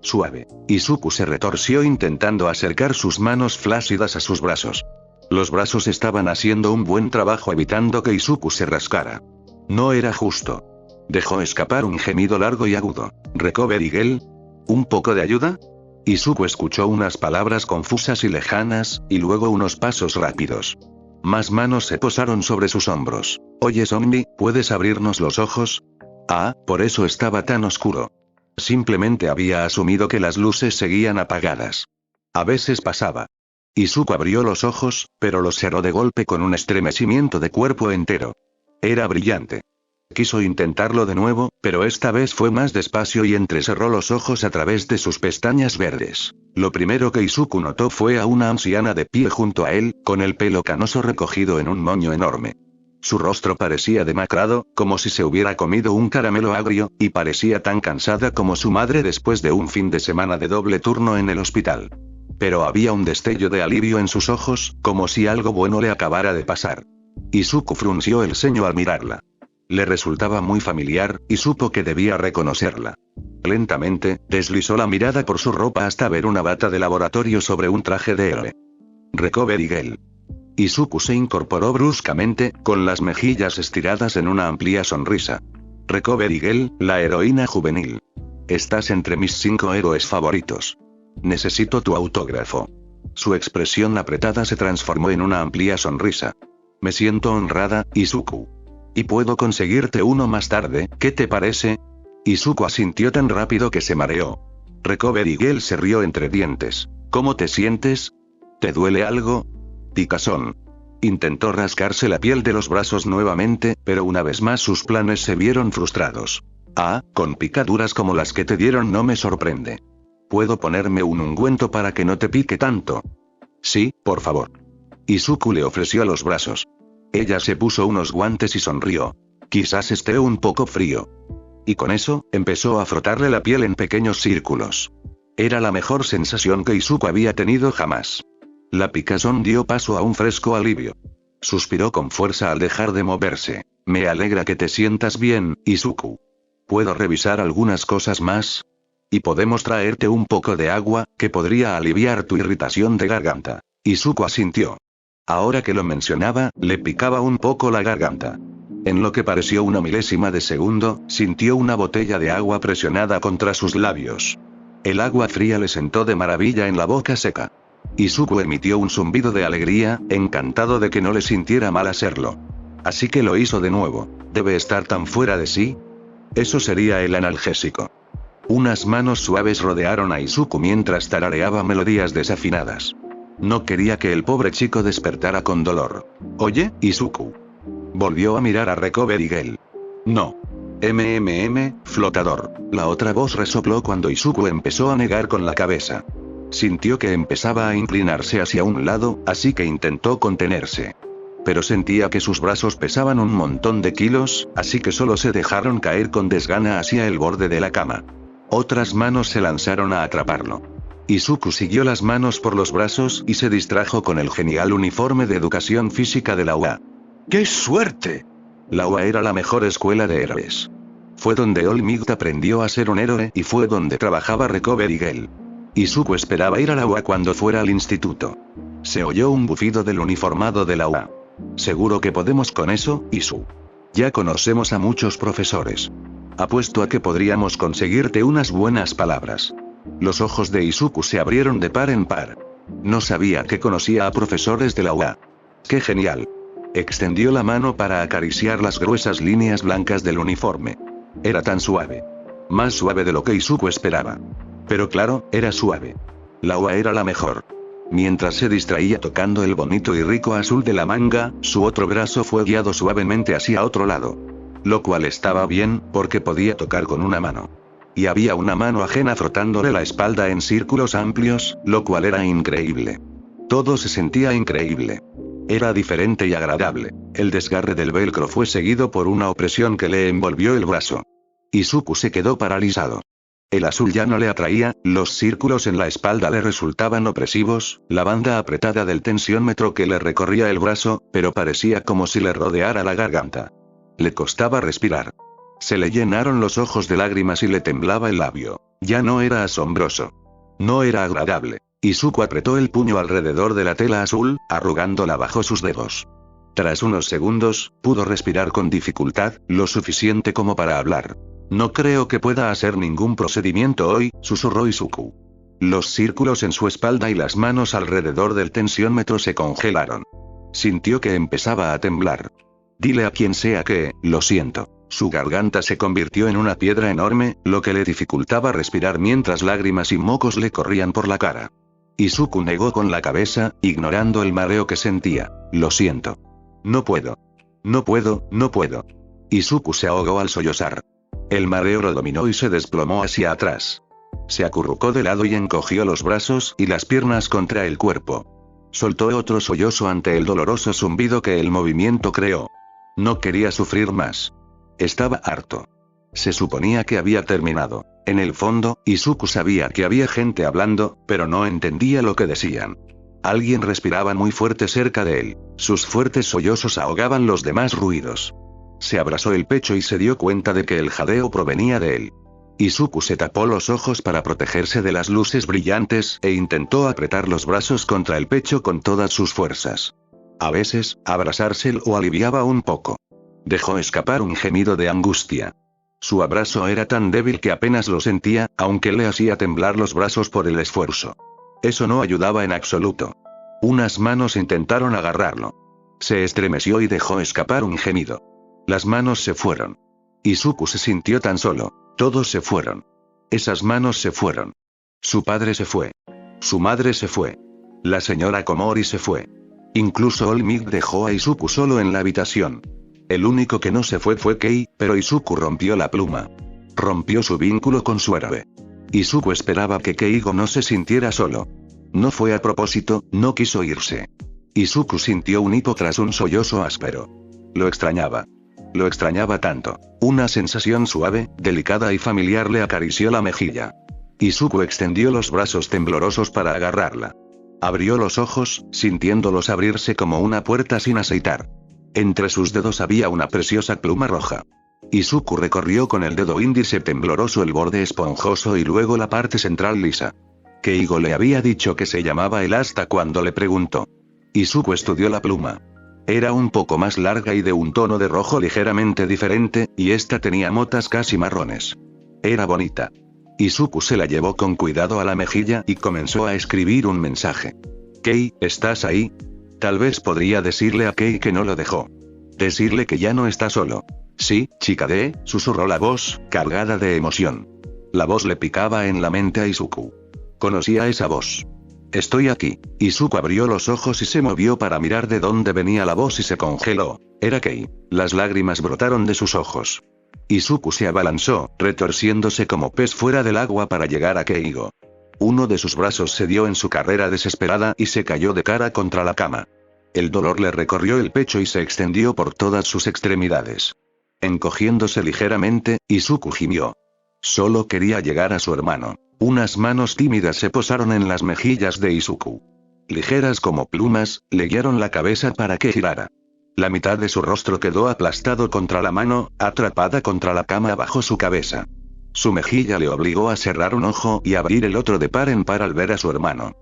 Suave. Izuku se retorció intentando acercar sus manos flácidas a sus brazos. Los brazos estaban haciendo un buen trabajo evitando que Izuku se rascara. No era justo. Dejó escapar un gemido largo y agudo. ¿Recovery Girl? ¿Un poco de ayuda? Izuku escuchó unas palabras confusas y lejanas, y luego unos pasos rápidos. Más manos se posaron sobre sus hombros. Oye zombie, ¿puedes abrirnos los ojos? Ah, por eso estaba tan oscuro. Simplemente había asumido que las luces seguían apagadas. A veces pasaba. Izuku abrió los ojos, pero los cerró de golpe con un estremecimiento de cuerpo entero. Era brillante. Quiso intentarlo de nuevo, pero esta vez fue más despacio y entrecerró los ojos a través de sus pestañas verdes. Lo primero que Izuku notó fue a una anciana de pie junto a él, con el pelo canoso recogido en un moño enorme. Su rostro parecía demacrado, como si se hubiera comido un caramelo agrio, y parecía tan cansada como su madre después de un fin de semana de doble turno en el hospital. Pero había un destello de alivio en sus ojos, como si algo bueno le acabara de pasar. Izuku frunció el ceño al mirarla. Le resultaba muy familiar, y supo que debía reconocerla. Lentamente, deslizó la mirada por su ropa hasta ver una bata de laboratorio sobre un traje de héroe. Recovery Girl. Izuku se incorporó bruscamente, con las mejillas estiradas en una amplia sonrisa. Recovery Girl, la heroína juvenil. Estás entre mis 5 héroes favoritos. Necesito tu autógrafo. Su expresión apretada se transformó en una amplia sonrisa. Me siento honrada, Izuku. Y puedo conseguirte uno más tarde, ¿qué te parece? Izuku asintió tan rápido que se mareó. Recovery Girl se rió entre dientes. ¿Cómo te sientes? ¿Te duele algo? Picazón. Intentó rascarse la piel de los brazos nuevamente, pero una vez más sus planes se vieron frustrados. Ah, con picaduras como las que te dieron no me sorprende. ¿Puedo ponerme un ungüento para que no te pique tanto? Sí, por favor. Izuku le ofreció los brazos. Ella se puso unos guantes y sonrió. Quizás esté un poco frío. Y con eso, empezó a frotarle la piel en pequeños círculos. Era la mejor sensación que Izuku había tenido jamás. La picazón dio paso a un fresco alivio. Suspiró con fuerza al dejar de moverse. Me alegra que te sientas bien, Izuku. ¿Puedo revisar algunas cosas más? Y podemos traerte un poco de agua, que podría aliviar tu irritación de garganta. Izuku asintió. Ahora que lo mencionaba, le picaba un poco la garganta. En lo que pareció una milésima de segundo, sintió una botella de agua presionada contra sus labios. El agua fría le sentó de maravilla en la boca seca. Izuku emitió un zumbido de alegría, encantado de que no le sintiera mal hacerlo. Así que lo hizo de nuevo. ¿Debe estar tan fuera de sí? Eso sería el analgésico. Unas manos suaves rodearon a Izuku mientras tarareaba melodías desafinadas. No quería que el pobre chico despertara con dolor. Oye, Izuku. Volvió a mirar a Recovery Girl. No. Flotador. La otra voz resopló cuando Izuku empezó a negar con la cabeza. Sintió que empezaba a inclinarse hacia un lado, así que intentó contenerse. Pero sentía que sus brazos pesaban un montón de kilos, así que solo se dejaron caer con desgana hacia el borde de la cama. Otras manos se lanzaron a atraparlo. Izuku siguió las manos por los brazos y se distrajo con el genial uniforme de educación física de la UA. ¡Qué suerte! La UA era la mejor escuela de héroes. Fue donde All Might aprendió a ser un héroe y fue donde trabajaba Recovery Girl. Izuku esperaba ir a la UA cuando fuera al instituto. Se oyó un bufido del uniformado de la UA. ¿Seguro que podemos con eso, Izu? Ya conocemos a muchos profesores. Apuesto a que podríamos conseguirte unas buenas palabras. Los ojos de Izuku se abrieron de par en par. No sabía que conocía a profesores de la UA. ¡Qué genial! Extendió la mano para acariciar las gruesas líneas blancas del uniforme. Era tan suave. Más suave de lo que Izuku esperaba. Pero claro, era suave. La UA era la mejor. Mientras se distraía tocando el bonito y rico azul de la manga, su otro brazo fue guiado suavemente hacia otro lado. Lo cual estaba bien, porque podía tocar con una mano. Y había una mano ajena frotándole la espalda en círculos amplios, lo cual era increíble. Todo se sentía increíble. Era diferente y agradable. El desgarre del velcro fue seguido por una opresión que le envolvió el brazo. Izuku se quedó paralizado. El azul ya no le atraía, los círculos en la espalda le resultaban opresivos, la banda apretada del tensiómetro que le recorría el brazo, pero parecía como si le rodeara la garganta. Le costaba respirar. Se le llenaron los ojos de lágrimas y le temblaba el labio. Ya no era asombroso. No era agradable. Izuku apretó el puño alrededor de la tela azul, arrugándola bajo sus dedos. Tras unos segundos, pudo respirar con dificultad, lo suficiente como para hablar. No creo que pueda hacer ningún procedimiento hoy, susurró Izuku. Los círculos en su espalda y las manos alrededor del tensiómetro se congelaron. Sintió que empezaba a temblar. Dile a quien sea que, lo siento. Su garganta se convirtió en una piedra enorme, lo que le dificultaba respirar mientras lágrimas y mocos le corrían por la cara. Izuku negó con la cabeza, ignorando el mareo que sentía. Lo siento. No puedo. No puedo, no puedo. Izuku se ahogó al sollozar. El mareo lo dominó y se desplomó hacia atrás. Se acurrucó de lado y encogió los brazos y las piernas contra el cuerpo. Soltó otro sollozo ante el doloroso zumbido que el movimiento creó. No quería sufrir más. Estaba harto. Se suponía que había terminado. En el fondo, Izuku sabía que había gente hablando, pero no entendía lo que decían. Alguien respiraba muy fuerte cerca de él. Sus fuertes sollozos ahogaban los demás ruidos. Se abrazó el pecho y se dio cuenta de que el jadeo provenía de él. Izuku se tapó los ojos para protegerse de las luces brillantes e intentó apretar los brazos contra el pecho con todas sus fuerzas. A veces, abrazarse lo aliviaba un poco. Dejó escapar un gemido de angustia. Su abrazo era tan débil que apenas lo sentía, aunque le hacía temblar los brazos por el esfuerzo. Eso no ayudaba en absoluto. Unas manos intentaron agarrarlo. Se estremeció y dejó escapar un gemido. Las manos se fueron. Izuku se sintió tan solo. Todos se fueron. Esas manos se fueron. Su padre se fue. Su madre se fue. La señora Komori se fue. Incluso All Might dejó a Izuku solo en la habitación. El único que no se fue Kei, pero Izuku rompió la pluma. Rompió su vínculo con su héroe. Izuku esperaba que Keigo no se sintiera solo. No fue a propósito, no quiso irse. Izuku sintió un hipo tras un sollozo áspero. Lo extrañaba. Lo extrañaba tanto. Una sensación suave, delicada y familiar le acarició la mejilla. Izuku extendió los brazos temblorosos para agarrarla. Abrió los ojos, sintiéndolos abrirse como una puerta sin aceitar. Entre sus dedos había una preciosa pluma roja. Izuku recorrió con el dedo índice tembloroso el borde esponjoso y luego la parte central lisa. Keigo le había dicho que se llamaba el asta cuando le preguntó. Izuku estudió la pluma. Era un poco más larga y de un tono de rojo ligeramente diferente, y esta tenía motas casi marrones. Era bonita. Izuku se la llevó con cuidado a la mejilla y comenzó a escribir un mensaje. Kei, ¿estás ahí? Tal vez podría decirle a Kei que no lo dejó. Decirle que ya no está solo. Sí, chica susurró la voz, cargada de emoción. La voz le picaba en la mente a Izuku. Conocía esa voz. Estoy aquí. Izuku abrió los ojos y se movió para mirar de dónde venía la voz y se congeló. Era Kei. Las lágrimas brotaron de sus ojos. Izuku se abalanzó, retorciéndose como pez fuera del agua para llegar a Keigo. Uno de sus brazos se dio en su carrera desesperada y se cayó de cara contra la cama. El dolor le recorrió el pecho y se extendió por todas sus extremidades. Encogiéndose ligeramente, Izuku gimió. Solo quería llegar a su hermano. Unas manos tímidas se posaron en las mejillas de Izuku. Ligeras como plumas, le guiaron la cabeza para que girara. La mitad de su rostro quedó aplastado contra la mano, atrapada contra la cama bajo su cabeza. Su mejilla le obligó a cerrar un ojo y abrir el otro de par en par al ver a su hermano.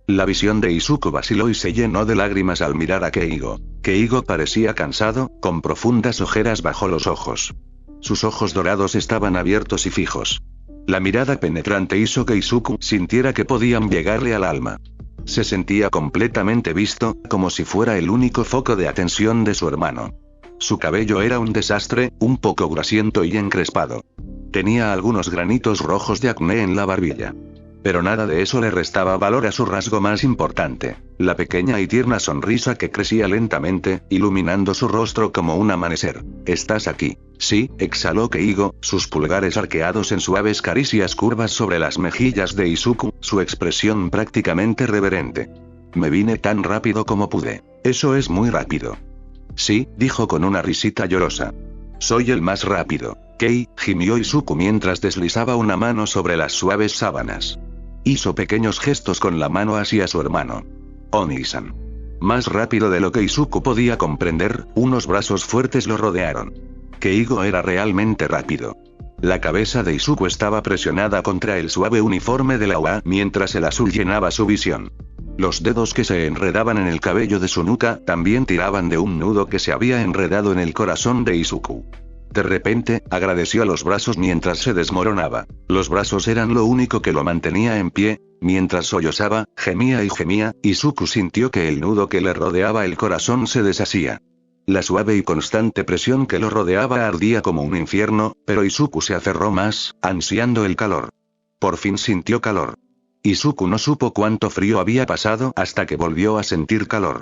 La visión de Izuku vaciló y se llenó de lágrimas al mirar a Keigo. Keigo parecía cansado, con profundas ojeras bajo los ojos. Sus ojos dorados estaban abiertos y fijos. La mirada penetrante hizo que Izuku sintiera que podían llegarle al alma. Se sentía completamente visto, como si fuera el único foco de atención de su hermano. Su cabello era un desastre, un poco grasiento y encrespado. Tenía algunos granitos rojos de acné en la barbilla. Pero nada de eso le restaba valor a su rasgo más importante, la pequeña y tierna sonrisa que crecía lentamente, iluminando su rostro como un amanecer. ¿Estás aquí? Sí, exhaló Keigo, sus pulgares arqueados en suaves caricias curvas sobre las mejillas de Izuku, su expresión prácticamente reverente. Me vine tan rápido como pude. Eso es muy rápido. Sí, dijo con una risita llorosa. Soy el más rápido. Kei, gimió Izuku mientras deslizaba una mano sobre las suaves sábanas. Hizo pequeños gestos con la mano hacia su hermano. Oni-san. Más rápido de lo que Izuku podía comprender, unos brazos fuertes lo rodearon. Keigo era realmente rápido. La cabeza de Izuku estaba presionada contra el suave uniforme de la OA mientras el azul llenaba su visión. Los dedos que se enredaban en el cabello de su nuca también tiraban de un nudo que se había enredado en el corazón de Izuku. De repente, agradeció a los brazos mientras se desmoronaba. Los brazos eran lo único que lo mantenía en pie. Mientras sollozaba, gemía y gemía, Izuku sintió que el nudo que le rodeaba el corazón se deshacía. La suave y constante presión que lo rodeaba ardía como un infierno, pero Izuku se aferró más, ansiando el calor. Por fin sintió calor. Izuku no supo cuánto frío había pasado hasta que volvió a sentir calor.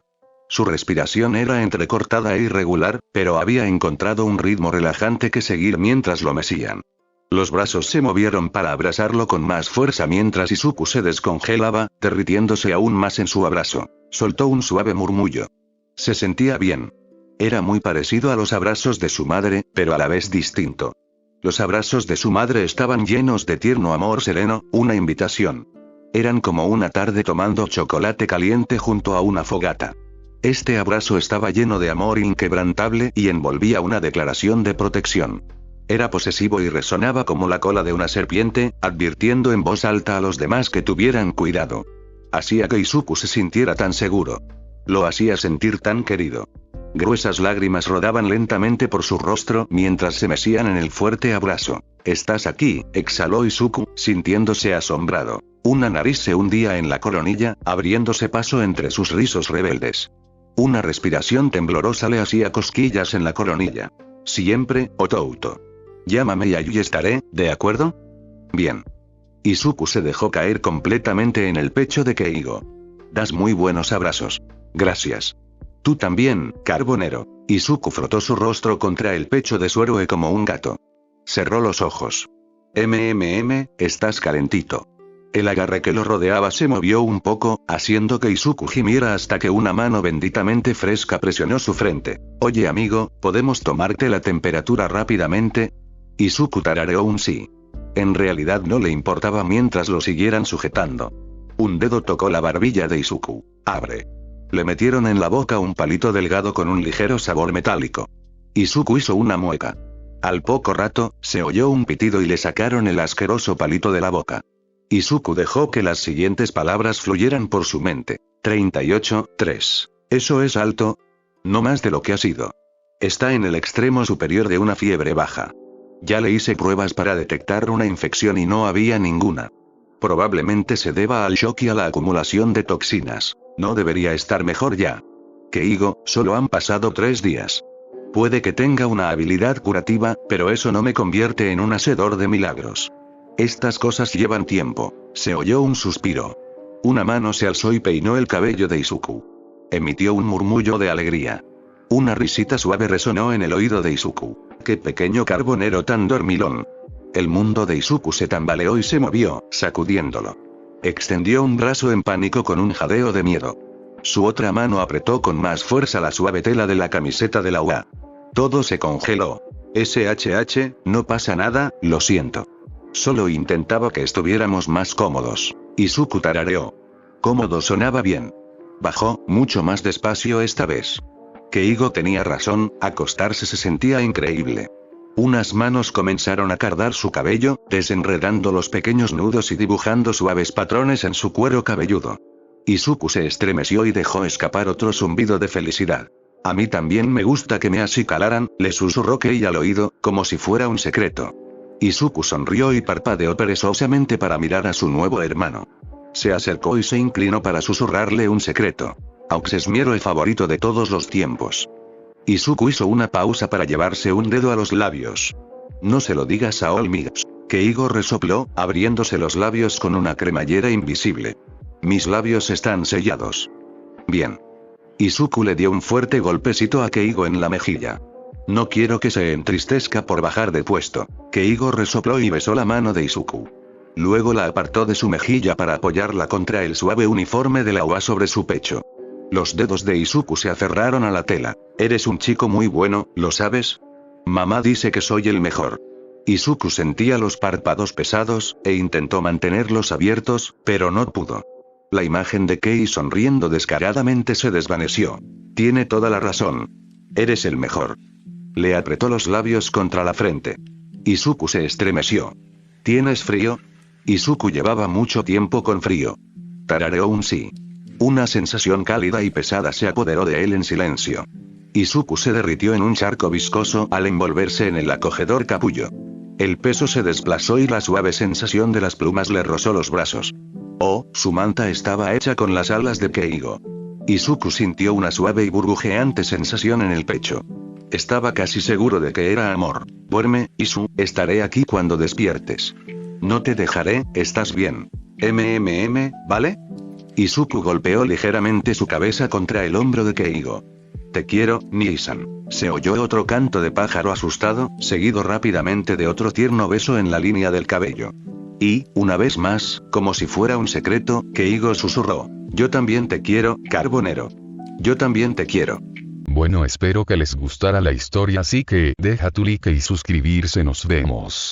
Su respiración era entrecortada e irregular, pero había encontrado un ritmo relajante que seguir mientras lo mesían. Los brazos se movieron para abrazarlo con más fuerza mientras Izuku se descongelaba, derritiéndose aún más en su abrazo. Soltó un suave murmullo. Se sentía bien. Era muy parecido a los abrazos de su madre, pero a la vez distinto. Los abrazos de su madre estaban llenos de tierno amor sereno, una invitación. Eran como una tarde tomando chocolate caliente junto a una fogata. Este abrazo estaba lleno de amor inquebrantable y envolvía una declaración de protección. Era posesivo y resonaba como la cola de una serpiente, advirtiendo en voz alta a los demás que tuvieran cuidado. Hacía que Izuku se sintiera tan seguro. Lo hacía sentir tan querido. Gruesas lágrimas rodaban lentamente por su rostro mientras se mesían en el fuerte abrazo. «Estás aquí», exhaló Izuku, sintiéndose asombrado. Una nariz se hundía en la coronilla, abriéndose paso entre sus rizos rebeldes. Una respiración temblorosa le hacía cosquillas en la coronilla. «Siempre, Otouto. Llámame y allí estaré, ¿de acuerdo?» «Bien». Izuku se dejó caer completamente en el pecho de Keigo. «Das muy buenos abrazos. Gracias». «Tú también, Carbonero». Izuku frotó su rostro contra el pecho de su héroe como un gato. Cerró los ojos. Estás calentito». El agarre que lo rodeaba se movió un poco, haciendo que Izuku gimiera hasta que una mano benditamente fresca presionó su frente. «Oye amigo, ¿podemos tomarte la temperatura rápidamente?» Izuku tarareó un sí. En realidad no le importaba mientras lo siguieran sujetando. Un dedo tocó la barbilla de Izuku. «Abre». Le metieron en la boca un palito delgado con un ligero sabor metálico. Izuku hizo una mueca. Al poco rato, se oyó un pitido y le sacaron el asqueroso palito de la boca. Izuku dejó que las siguientes palabras fluyeran por su mente. 38-3. ¿Eso es alto? No más de lo que ha sido. Está en el extremo superior de una fiebre baja. Ya le hice pruebas para detectar una infección y no había ninguna. Probablemente se deba al shock y a la acumulación de toxinas. No debería estar mejor ya. Keigo, solo han pasado 3 días. Puede que tenga una habilidad curativa, pero eso no me convierte en un hacedor de milagros. Estas cosas llevan tiempo. Se oyó un suspiro. Una mano se alzó y peinó el cabello de Izuku. Emitió un murmullo de alegría. Una risita suave resonó en el oído de Izuku. ¡Qué pequeño carbonero tan dormilón! El mundo de Izuku se tambaleó y se movió, sacudiéndolo. Extendió un brazo en pánico con un jadeo de miedo. Su otra mano apretó con más fuerza la suave tela de la camiseta de la UA. Todo se congeló. SHH, no pasa nada, lo siento. Solo intentaba que estuviéramos más cómodos. Izuku tarareó. Cómodo sonaba bien. Bajó, mucho más despacio esta vez. Keigo tenía razón, acostarse se sentía increíble. Unas manos comenzaron a cardar su cabello, desenredando los pequeños nudos y dibujando suaves patrones en su cuero cabelludo. Izuku se estremeció y dejó escapar otro zumbido de felicidad. A mí también me gusta que me acicalaran, le susurró Kei al oído, como si fuera un secreto. Izuku sonrió y parpadeó perezosamente para mirar a su nuevo hermano. Se acercó y se inclinó para susurrarle un secreto. Aux es mi héroe favorito de todos los tiempos. Izuku hizo una pausa para llevarse un dedo a los labios. No se lo digas a Olmix. Keigo resopló, abriéndose los labios con una cremallera invisible. Mis labios están sellados. Bien. Izuku le dio un fuerte golpecito a Keigo en la mejilla. No quiero que se entristezca por bajar de puesto. Keigo resopló y besó la mano de Izuku. Luego la apartó de su mejilla para apoyarla contra el suave uniforme de la UA sobre su pecho. Los dedos de Izuku se aferraron a la tela. Eres un chico muy bueno, ¿lo sabes? Mamá dice que soy el mejor. Izuku sentía los párpados pesados, e intentó mantenerlos abiertos, pero no pudo. La imagen de Kei sonriendo descaradamente se desvaneció. Tiene toda la razón. Eres el mejor. Le apretó los labios contra la frente. Izuku se estremeció. ¿Tienes frío? Izuku llevaba mucho tiempo con frío. Tarareó un sí. Una sensación cálida y pesada se apoderó de él en silencio. Izuku se derritió en un charco viscoso al envolverse en el acogedor capullo. El peso se desplazó y la suave sensación de las plumas le rozó los brazos. Oh, su manta estaba hecha con las alas de Keigo. Izuku sintió una suave y burbujeante sensación en el pecho. Estaba casi seguro de que era amor. Duerme, Izu, estaré aquí cuando despiertes. No te dejaré, ¿estás bien? ¿Vale? Izuku golpeó ligeramente su cabeza contra el hombro de Keigo. Te quiero, Nii-san. Se oyó otro canto de pájaro asustado, seguido rápidamente de otro tierno beso en la línea del cabello. Y, una vez más, como si fuera un secreto, Keigo susurró. Yo también te quiero, Carbonero. Yo también te quiero. Bueno, espero que les gustara la historia, así que deja tu like y suscribirse, nos vemos.